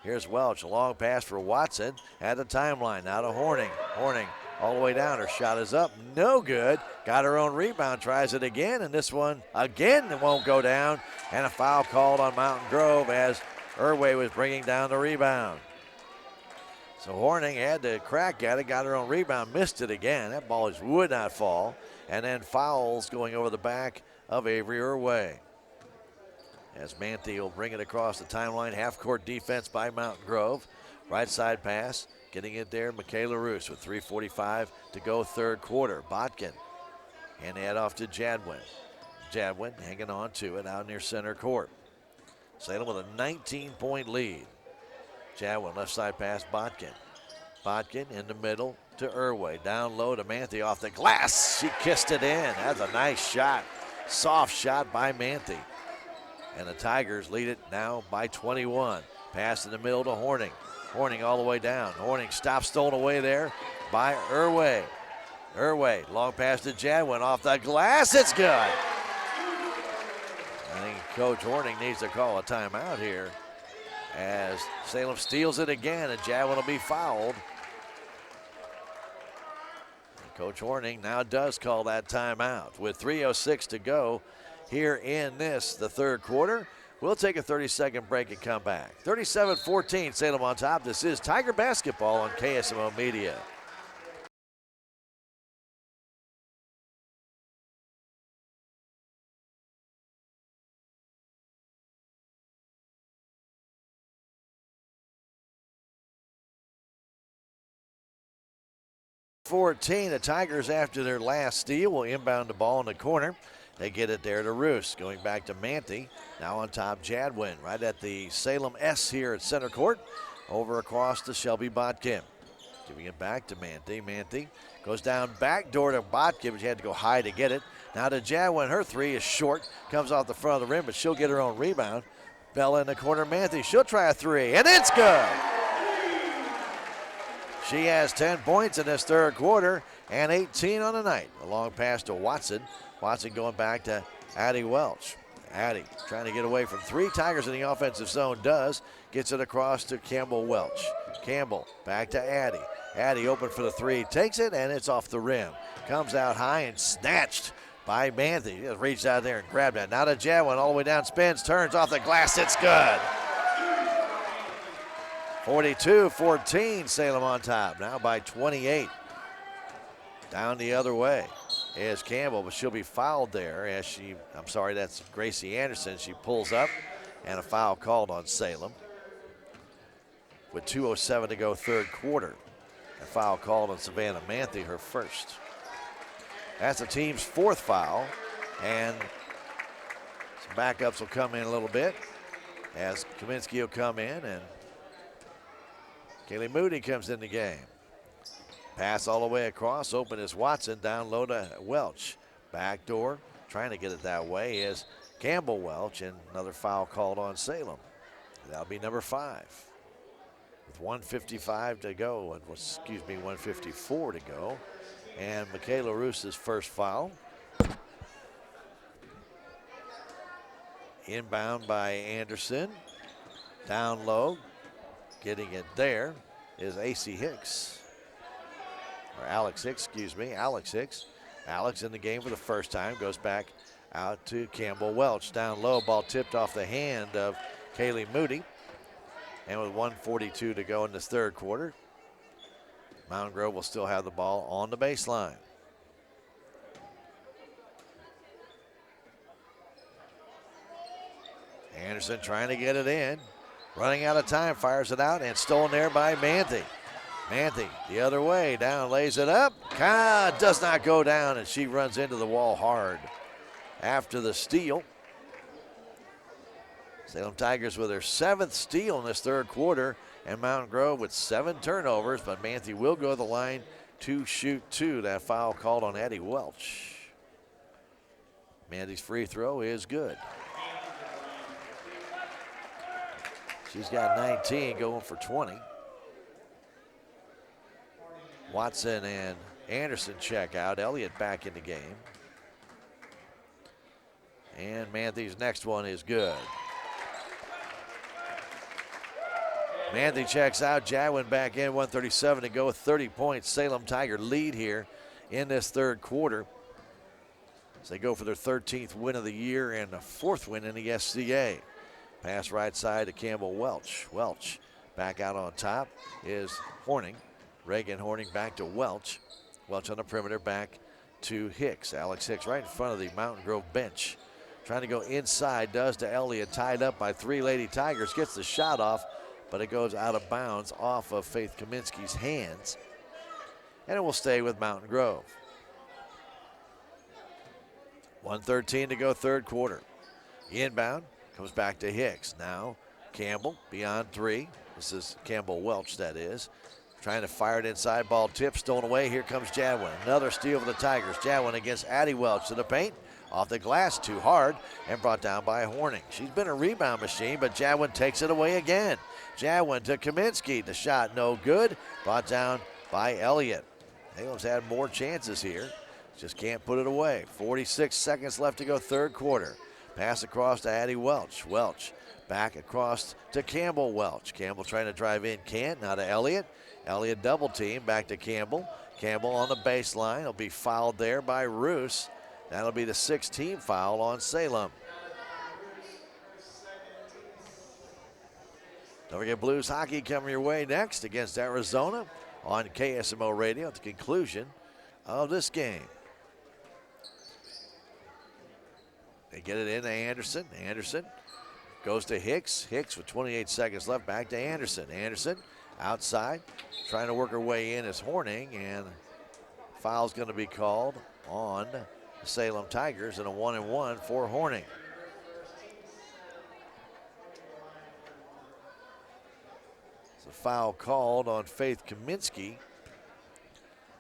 Here's Welch, a long pass for Watson at the timeline. Now to Horning. Horning all the way down. Her shot is up, no good. Got her own rebound, tries it again, and this one again it won't go down. And a foul called on Mountain Grove as Irway was bringing down the rebound. So Horning had to crack at it, got her own rebound, missed it again. That ball just would not fall. And then fouls going over the back of Avery Irway. As Manthey will bring it across the timeline. Half-court defense by Mountain Grove. Right side pass, getting it there, Michaela Roos with 3:45 to go third quarter. Botkin, and head off to Jadwin. Jadwin hanging on to it out near center court. Salem with a 19-point lead. Jadwin, left side pass, Botkin. Botkin in the middle to Irway. Down low to Manthey off the glass. She kissed it in. That's a nice shot. Soft shot by Manthey. And the Tigers lead it now by 21. Pass in the middle to Horning. Horning all the way down. Horning stops, stolen away there by Irway. Irway, long pass to Jadwin off the glass. It's good. I think Coach Horning needs to call a timeout here as Salem steals it again, and Jadwin will be fouled. And Coach Horning now does call that timeout with 3:06 to go here in the third quarter. We'll take a 30-second break and come back. 37-14, Salem on top. This is Tiger Basketball on KSMO Media. The Tigers, after their last steal, will inbound the ball in the corner. They get it there to Roos. Going back to Manthey. Now on top, Jadwin. Right at the Salem S here at center court. Over across to Shelby Botkin. Giving it back to Manthey. Manthey goes down back door to Botkin, but she had to go high to get it. Now to Jadwin. Her three is short. Comes off the front of the rim, but she'll get her own rebound. Bella in the corner. Manthey. She'll try a three, and it's good. She has 10 points in this third quarter and 18 on the night. A long pass to Watson. Watson going back to Addie Welch. Addie trying to get away from 3. Tigers in the offensive zone does. Gets it across to Campbell Welch. Campbell back to Addie. Addie open for the 3. Takes it, and it's off the rim. Comes out high and snatched by Manthey. Just reached out there and grabbed it. Now to Jadwin, all the way down, spins, turns off the glass. It's good. 42-14, Salem on top. Now by 28. Down the other way is Campbell, but she'll be fouled there as that's Gracie Anderson. She pulls up, and a foul called on Salem. With 2:07 to go third quarter. A foul called on Savannah Manthey, her first. That's the team's 4th foul, and some backups will come in a little bit as Kaminsky will come in, and Kaylee Moody comes in the game. Pass all the way across. Open is Watson. Down low to Welch. Backdoor. Trying to get it that way is Campbell Welch. And another foul called on Salem. That'll be number 5. With 1:55 to go. 1:54 to go. And Michaela Roos's first foul. Inbound by Anderson. Down low. Getting it there is AC Hicks. Or Alex Hicks, Alex Hicks. Alex in the game for the first time. Goes back out to Campbell Welch. Down low, ball tipped off the hand of Kaylee Moody. And with 1:42 to go in this third quarter, Mountain Grove will still have the ball on the baseline. Anderson trying to get it in. Running out of time, fires it out, and stolen there by Manthe. Manthe the other way, down, lays it up. Does not go down, and she runs into the wall hard after the steal. Salem Tigers with their 7th steal in this third quarter, and Mountain Grove with 7 turnovers, but Manthe will go to the line to shoot 2. That foul called on Addie Welch. Manthe's free throw is good. She's got 19, going for 20. Watson and Anderson check out. Elliott back in the game. And Manthe's next one is good. Manthe checks out. Jadwin back in, 137 to go with 30 points. Salem Tiger lead here in this third quarter as they go for their 13th win of the year and a 4th win in the SCA. Pass right side to Campbell Welch. Welch back out on top is Horning. Reagan Horning back to Welch. Welch on the perimeter back to Hicks. Alex Hicks right in front of the Mountain Grove bench. Trying to go inside, does to Elliott, tied up by 3 Lady Tigers. Gets the shot off, but it goes out of bounds off of Faith Kaminsky's hands. And it will stay with Mountain Grove. 1:13 to go third quarter. Inbound. Comes back to Hicks. Now Campbell beyond 3. This is Campbell Welch, that is. Trying to fire it inside. Ball tipped, stolen away. Here comes Jadwin. Another steal for the Tigers. Jadwin against Addie Welch to the paint. Off the glass, too hard, and brought down by Horning. She's been a rebound machine, but Jadwin takes it away again. Jadwin to Kaminsky. The shot no good. Brought down by Elliott. Salem's had more chances here. Just can't put it away. 46 seconds left to go third quarter. Pass across to Addie Welch. Welch back across to Campbell Welch. Campbell trying to drive in, can't. Now to Elliott. Elliott double team, back to Campbell. Campbell on the baseline. He'll be fouled there by Roos. That'll be the 16th foul on Salem. Don't forget Blues hockey coming your way next against Arizona on KSMO Radio at the conclusion of this game. They get it in to Anderson. Anderson goes to Hicks. Hicks with 28 seconds left, back to Anderson. Anderson outside, trying to work her way in is Horning, and foul's going to be called on the Salem Tigers, and a 1-and-1 for Horning. It's a foul called on Faith Kaminsky,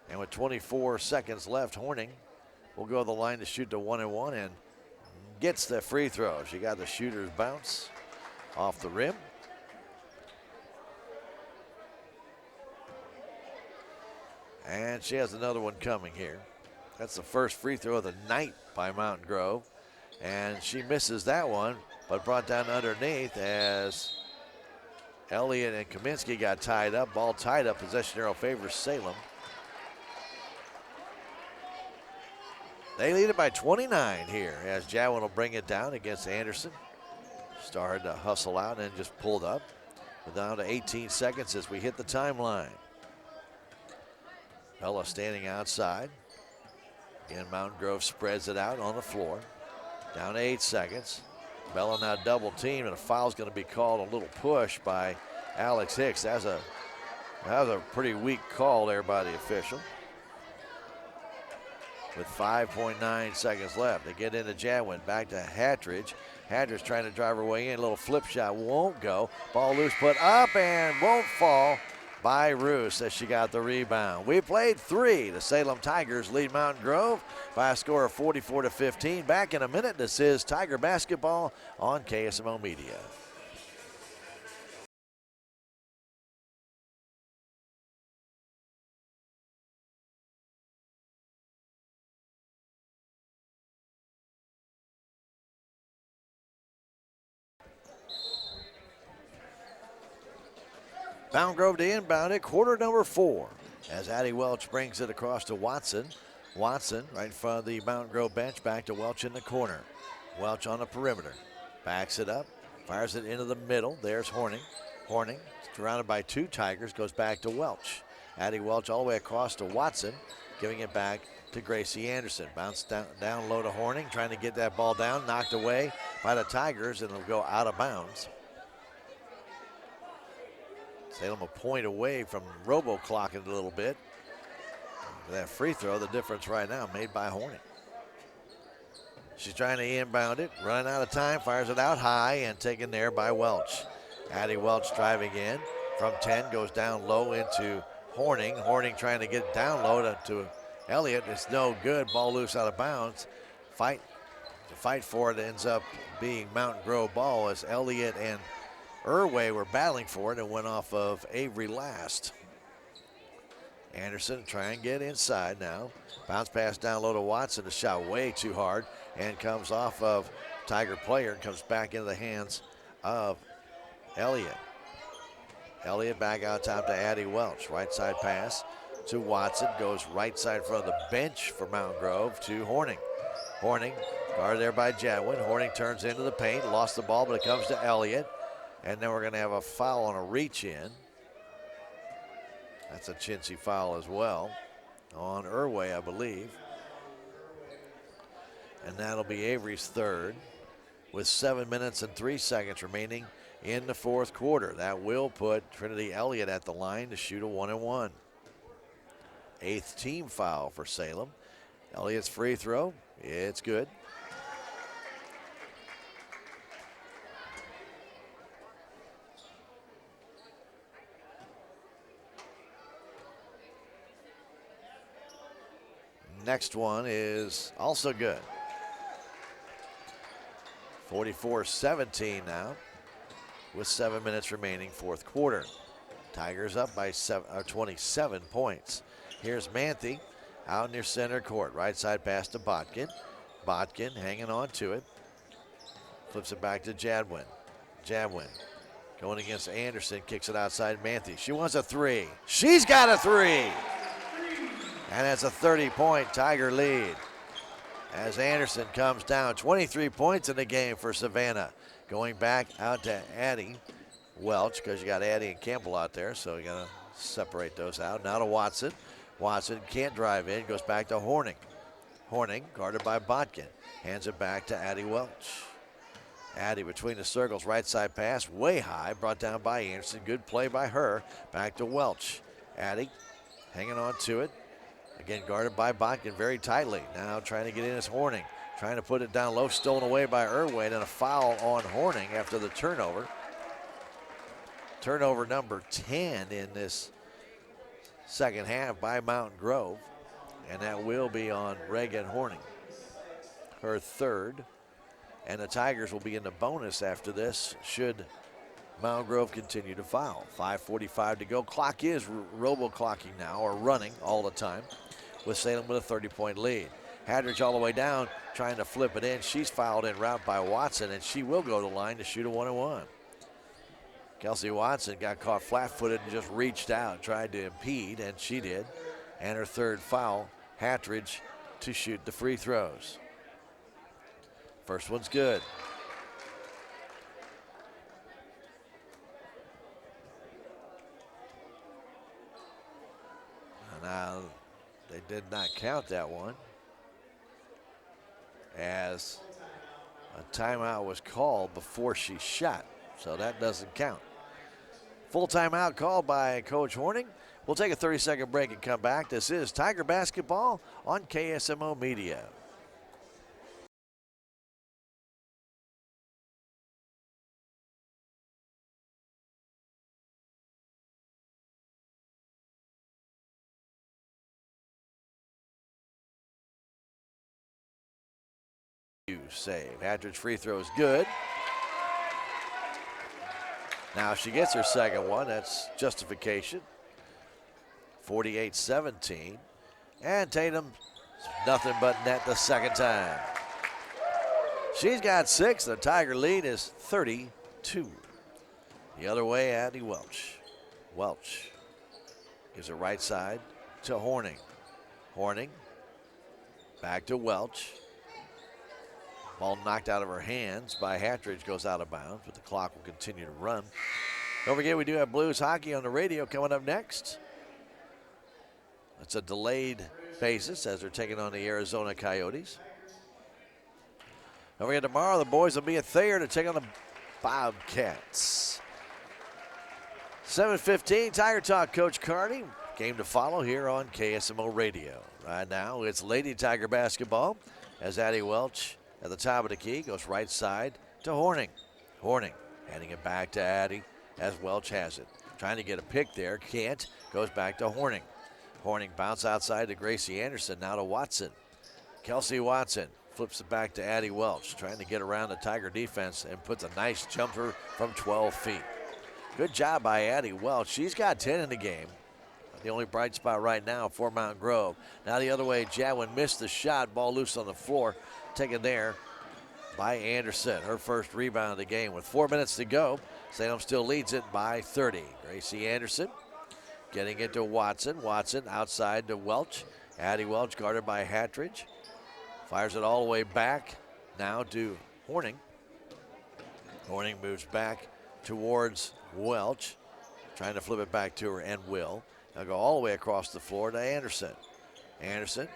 and with 24 seconds left, Horning will go to the line to shoot the 1-and-1 and gets the free throw. She got the shooter's bounce off the rim. And she has another one coming here. That's the first free throw of the night by Mountain Grove. And she misses that one, but brought down underneath as Elliott and Kaminsky got tied up. Ball tied up, possession arrow favors Salem. They lead it by 29 here as Jadwin will bring it down against Anderson. Started to hustle out and just pulled up. We're down to 18 seconds as we hit the timeline. Bella standing outside. Again, Mountain Grove spreads it out on the floor. Down to 8 seconds. Bella now double teamed, and a foul's going to be called. A little push by Alex Hicks. That was a pretty weak call there by the official. With 5.9 seconds left. They get into Jadwin, back to Hattridge. Hattridge trying to drive her way in. A little flip shot won't go. Ball loose, put up, and won't fall by Roos as she got the rebound. We played 3. The Salem Tigers lead Mountain Grove by a score of 44-15. Back in a minute. This is Tiger Basketball on KSMO Media. Mountain Grove to inbound it, quarter number 4, as Addie Welch brings it across to Watson. Watson right in front of the Mountain Grove bench, back to Welch in the corner. Welch on the perimeter, backs it up, fires it into the middle. There's Horning. Horning, surrounded by 2 Tigers, goes back to Welch. Addie Welch all the way across to Watson. giving it back to Gracie Anderson. Bounce down low to Horning, trying to get that ball down, knocked away by the Tigers, and it'll go out of bounds. Salem a point away from robo-clocking a little bit. That free throw, the difference right now made by Horning. She's trying to inbound it, running out of time, fires it out high and taken there by Welch. Addie Welch driving in from 10, goes down low into Horning. Horning trying to get down low to Elliott. It's no good, ball loose out of bounds. The fight for it ends up being Mountain Grove ball as Elliott and Irway were battling for it and went off of Avery last. Anderson trying to get inside now. Bounce pass down low to Watson. The shot way too hard and comes off of Tiger player and comes back into the hands of Elliott. Elliott back out top to Addie Welch. Right side pass to Watson. Goes right side front of the bench for Mountain Grove to Horning. Horning guarded there by Jadwin. Horning turns into the paint. Lost the ball, but it comes to Elliott. And then we're going to have a foul on a reach in. That's a chintzy foul as well on Irway, I believe. And that'll be Avery's third with 7 minutes and 3 seconds remaining in the fourth quarter. That will put Trinity Elliott at the line to shoot a 1-and-1. 8th team foul for Salem. Elliott's free throw, it's good. Next one is also good. 44-17 now with 7 minutes remaining, fourth quarter. Tigers up by 27 points. Here's Manthe out near center court. Right side pass to Botkin. Botkin hanging on to it. Flips it back to Jadwin. Jadwin going against Anderson, kicks it outside Manthe. She wants a three. She's got a three. And that's a 30-point Tiger lead as Anderson comes down. 23 points in the game for Savannah. Going back out to Addie Welch because you got Addie and Campbell out there, so you got to separate those out. Now to Watson. Watson can't drive in, goes back to Horning. Horning guarded by Botkin. Hands it back to Addie Welch. Addie between the circles, right side pass, way high, brought down by Anderson. Good play by her. Back to Welch. Addie hanging on to it. Again, guarded by Botkin very tightly. Now trying to get in is Horning. Trying to put it down low, stolen away by Irway, and a foul on Horning after the turnover. Turnover number 10 in this second half by Mountain Grove. And that will be on Reagan Horning. Her third. And the Tigers will be in the bonus after this should Mountain Grove continue to foul. 5:45 to go. Clock is robo-clocking now, or running all the time, with Salem with a 30-point lead. Hadridge all the way down, trying to flip it in. She's fouled en route by Watson, and she will go to the line to shoot a 1-and-1. Kelsey Watson got caught flat-footed and just reached out, tried to impede, and she did. And her third foul, Hadridge to shoot the free throws. First one's good. Now, they did not count that one, as a timeout was called before she shot, so that doesn't count. Full timeout called by Coach Horning. We'll take a 30-second break and come back. This is Tiger Basketball on KSMO Media. Save. Hadridge free throw is good. Now she gets her second one. That's justification. 48-17. And Tatum, nothing but net the second time. She's got 6. The Tiger lead is 32. The other way, Addie Welch. Welch gives it right side to Horning. Horning back to Welch. Ball knocked out of her hands by Hadridge, goes out of bounds, but the clock will continue to run. Don't forget, we do have Blues hockey on the radio coming up next. It's a delayed basis as they're taking on the Arizona Coyotes. Don't forget, tomorrow the boys will be at Thayer to take on the Bobcats. 7:15, Tiger Talk, Coach Carney. Game to follow here on KSMO Radio. Right now, it's Lady Tiger basketball as Addie Welch at the top of the key goes right side to Horning. Horning handing it back to Addie as Welch has it. Trying to get a pick there, can't. Goes back to Horning. Horning bounce outside to Gracie Anderson, now to Watson. Kelsey Watson flips it back to Addie Welch, trying to get around the Tiger defense and puts a nice jumper from 12 feet. Good job by Addie Welch. She's got 10 in the game. The only bright spot right now for Mountain Grove. Now the other way, Jadwin missed the shot. Ball loose on the floor. Taken there by Anderson. Her first rebound of the game with 4 minutes to go. Salem still leads it by 30. Gracie Anderson getting it to Watson. Watson outside to Welch. Addie Welch guarded by Hattridge. Fires it all the way back now to Horning. Horning moves back towards Welch. Trying to flip it back to her and will. Now go all the way across the floor to Anderson. Anderson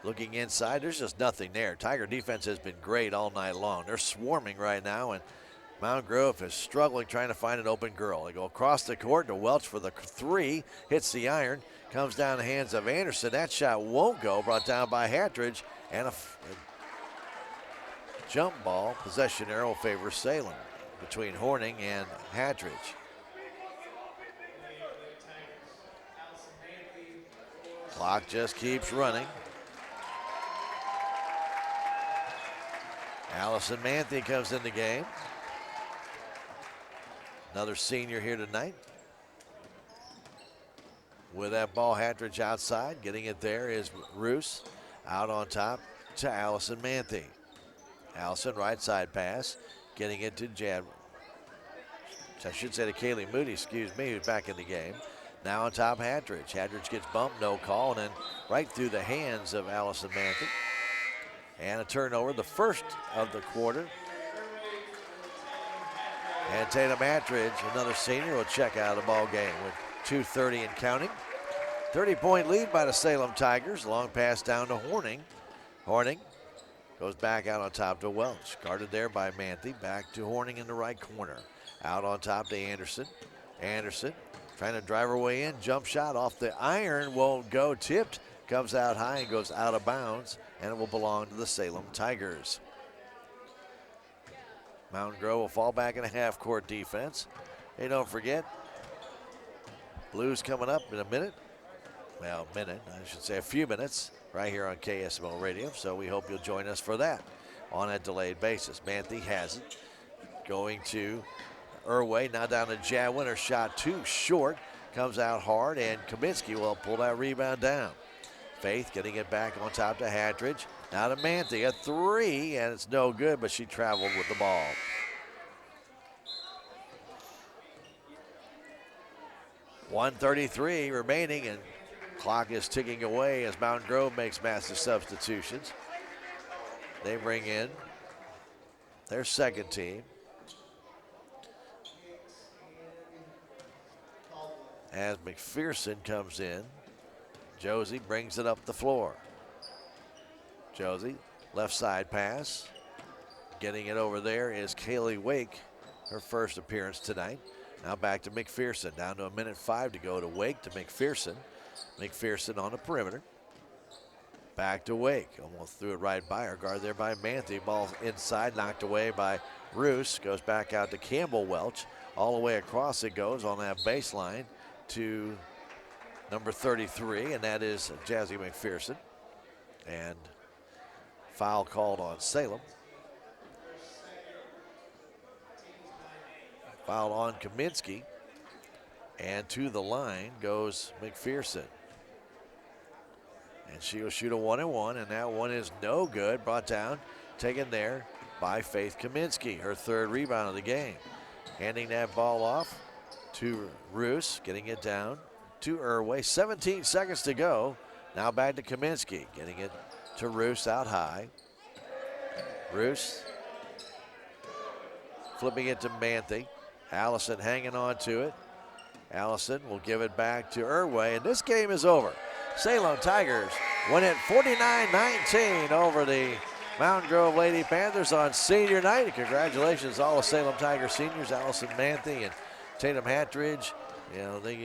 looking inside. There's just nothing there. Tiger defense has been great all night long. They're swarming right now, and Mountain Grove is struggling trying to find an open girl. They go across the court to Welch for the three. Hits the iron. Comes down the hands of Anderson. That shot won't go. Brought down by Hattridge. And a jump ball. Possession arrow favors Salem between Horning and Hattridge. Clock just keeps running. Allison Manthe comes in the game. Another senior here tonight. With that ball, Hattridge outside. Getting it there is Roos. Out on top to Allison Manthe. Allison right side pass. Getting it to I should say to Kaylee Moody, excuse me, who's back in the game. Now on top, Hattridge. Hattridge gets bumped, no call, and then right through the hands of Allison Manthe. And a turnover, the first of the quarter. And Tatum Hattridge, another senior, will check out of the ball game with 2:30 and counting. 30-point lead by the Salem Tigers. Long pass down to Horning. Horning goes back out on top to Welch. Guarded there by Manthe. Back to Horning in the right corner. Out on top to Anderson. Anderson trying to drive her way in. Jump shot off the iron. Won't go. Tipped. Comes out high and goes out of bounds. And it will belong to the Salem Tigers. Mountain Grove will fall back in a half-court defense. Hey, don't forget, Blues coming up in a minute. Well, a minute, I should say a few minutes, right here on KSMO Radio. So we hope you'll join us for that on a delayed basis. Manthe has it. Going to Irway, now down to Jadwin. Her shot too short. Comes out hard, and Kaminsky will pull that rebound down. Faith getting it back on top to Hattridge. Now to Manthe, a three, and it's no good, but she traveled with the ball. .133 remaining, and clock is ticking away as Mountain Grove makes massive substitutions. They bring in their second team. As McPherson comes in, Josie brings it up the floor. Josie, left side pass. Getting it over there is Kaylee Wake, her first appearance tonight. Now back to McPherson. Down to 1:05 to go to Wake to McPherson. McPherson on the perimeter. Back to Wake. Almost threw it right by her. Guard there by Manthe. Ball inside, knocked away by Roos. Goes back out to Campbell Welch. All the way across it goes on that baseline to number 33, and that is Jazzy McPherson. And foul called on Salem. Foul on Kaminsky. And to the line goes McPherson. And she will shoot a 1-and-1, and that one is no good. Brought down, taken there by Faith Kaminsky, her third rebound of the game. Handing that ball off to Roos, getting it down to Irway. 17 seconds to go. Now back to Kaminsky, getting it to Roos out high. Roos flipping it to Manthe. Allison hanging on to it. Allison will give it back to Irway, and this game is over. Salem Tigers win it 49-19 over the Mountain Grove Lady Panthers on senior night. And congratulations all the Salem Tiger seniors, Allison Manthe and Tatum Hattridge. You know, they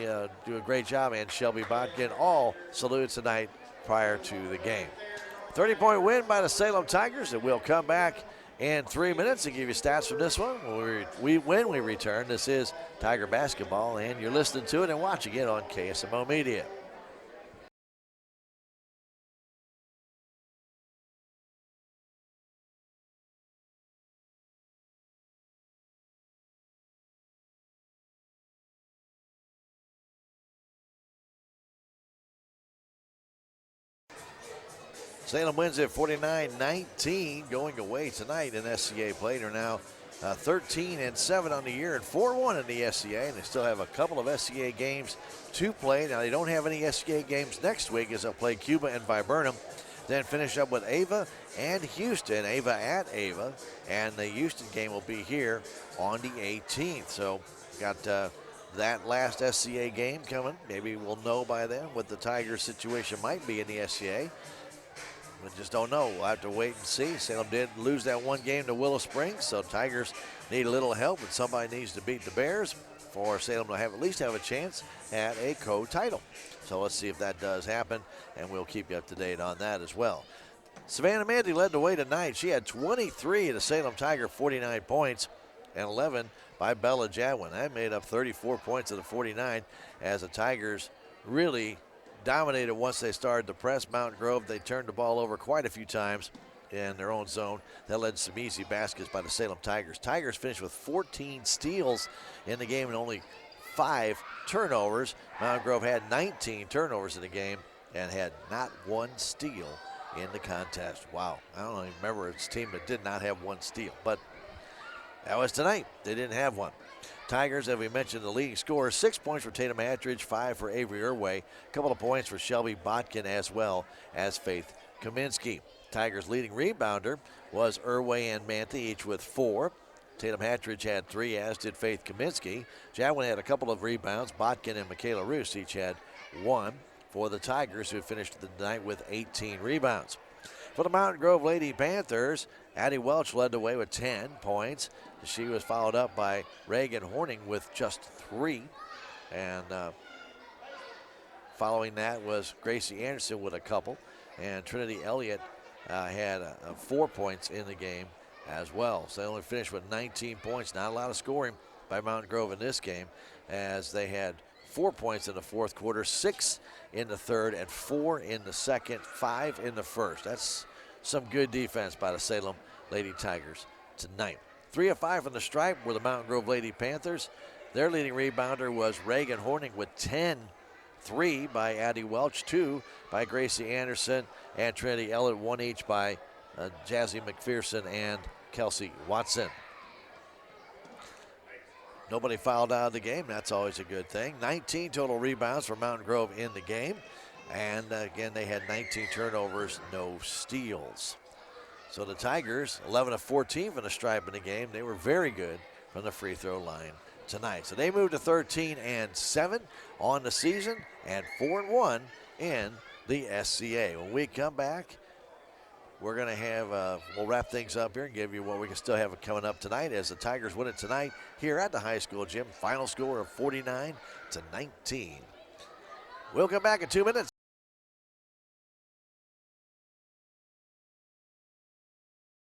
do a great job, and Shelby Botkin all salutes tonight prior to the game. 30-point win by the Salem Tigers, and we'll come back in 3 minutes and give you stats from this one. When we return, this is Tiger Basketball, and you're listening to it and watching it on KSMO Media. Salem wins it 49-19 going away tonight in SCA play. They're now 13-7 on the year and 4-1 in the SCA, and they still have a couple of SCA games to play. Now, they don't have any SCA games next week as they'll play Cuba and Viburnum, then finish up with Ava and Houston, Ava at Ava, and the Houston game will be here on the 18th. So, got that last SCA game coming. Maybe we'll know by then what the Tigers situation might be in the SCA. We just don't know. We'll have to wait and see. Salem did lose that one game to Willow Springs, so Tigers need a little help, and somebody needs to beat the Bears for Salem to at least have a chance at a co-title. So let's see if that does happen, and we'll keep you up to date on that as well. Savannah Mandy led the way tonight. She had 23 of the Salem Tiger 49 points and 11 by Bella Jadwin. That made up 34 points of the 49 as the Tigers really dominated once they started to press Mountain Grove. They turned the ball over quite a few times in their own zone. That led to some easy baskets by the Salem Tigers. Tigers finished with 14 steals in the game and only 5 turnovers. Mountain Grove had 19 turnovers in the game and had not one steal in the contest. Wow, I don't even remember a team that did not have one steal, but that was tonight. They didn't have one. Tigers, as we mentioned, the leading scorer, 6 points for Tatum Attridge, 5 for Avery Irway, a couple of points for Shelby Botkin as well as Faith Kaminsky. Tigers' leading rebounder was Irway and Manthe, each with 4. Tatum Attridge had 3, as did Faith Kaminsky. Jadwin had a couple of rebounds. Botkin and Michaela Roos each had 1 for the Tigers, who finished the night with 18 rebounds. For the Mountain Grove Lady Panthers, Addie Welch led the way with 10 points. She was followed up by Reagan Horning with just 3. And following that was Gracie Anderson with a couple. And Trinity Elliott had 4 points in the game as well. So they only finished with 19 points. Not a lot of scoring by Mountain Grove in this game, as they had 4 points in the fourth quarter, 6 in the third, and 4 in the second, 5 in the first. That's some good defense by the Salem Lady Tigers tonight. 3 of 5 from the stripe were the Mountain Grove Lady Panthers. Their leading rebounder was Reagan Horning with 10, 3 by Addie Welch, 2 by Gracie Anderson, and Trinity Elliott, 1 each by Jazzy McPherson and Kelsey Watson. Nobody fouled out of the game. That's always a good thing. 19 total rebounds for Mountain Grove in the game. And again, they had 19 turnovers, no steals. So the Tigers, 11 of 14 from the stripe in the game. They were very good from the free throw line tonight. So they moved to 13-7 on the season and 4-1 in the SCA. When we come back, we're going to have, we'll wrap things up here and give you what we can still have coming up tonight as the Tigers win it tonight here at the high school gym. Final score of 49-19. We'll come back in 2 minutes.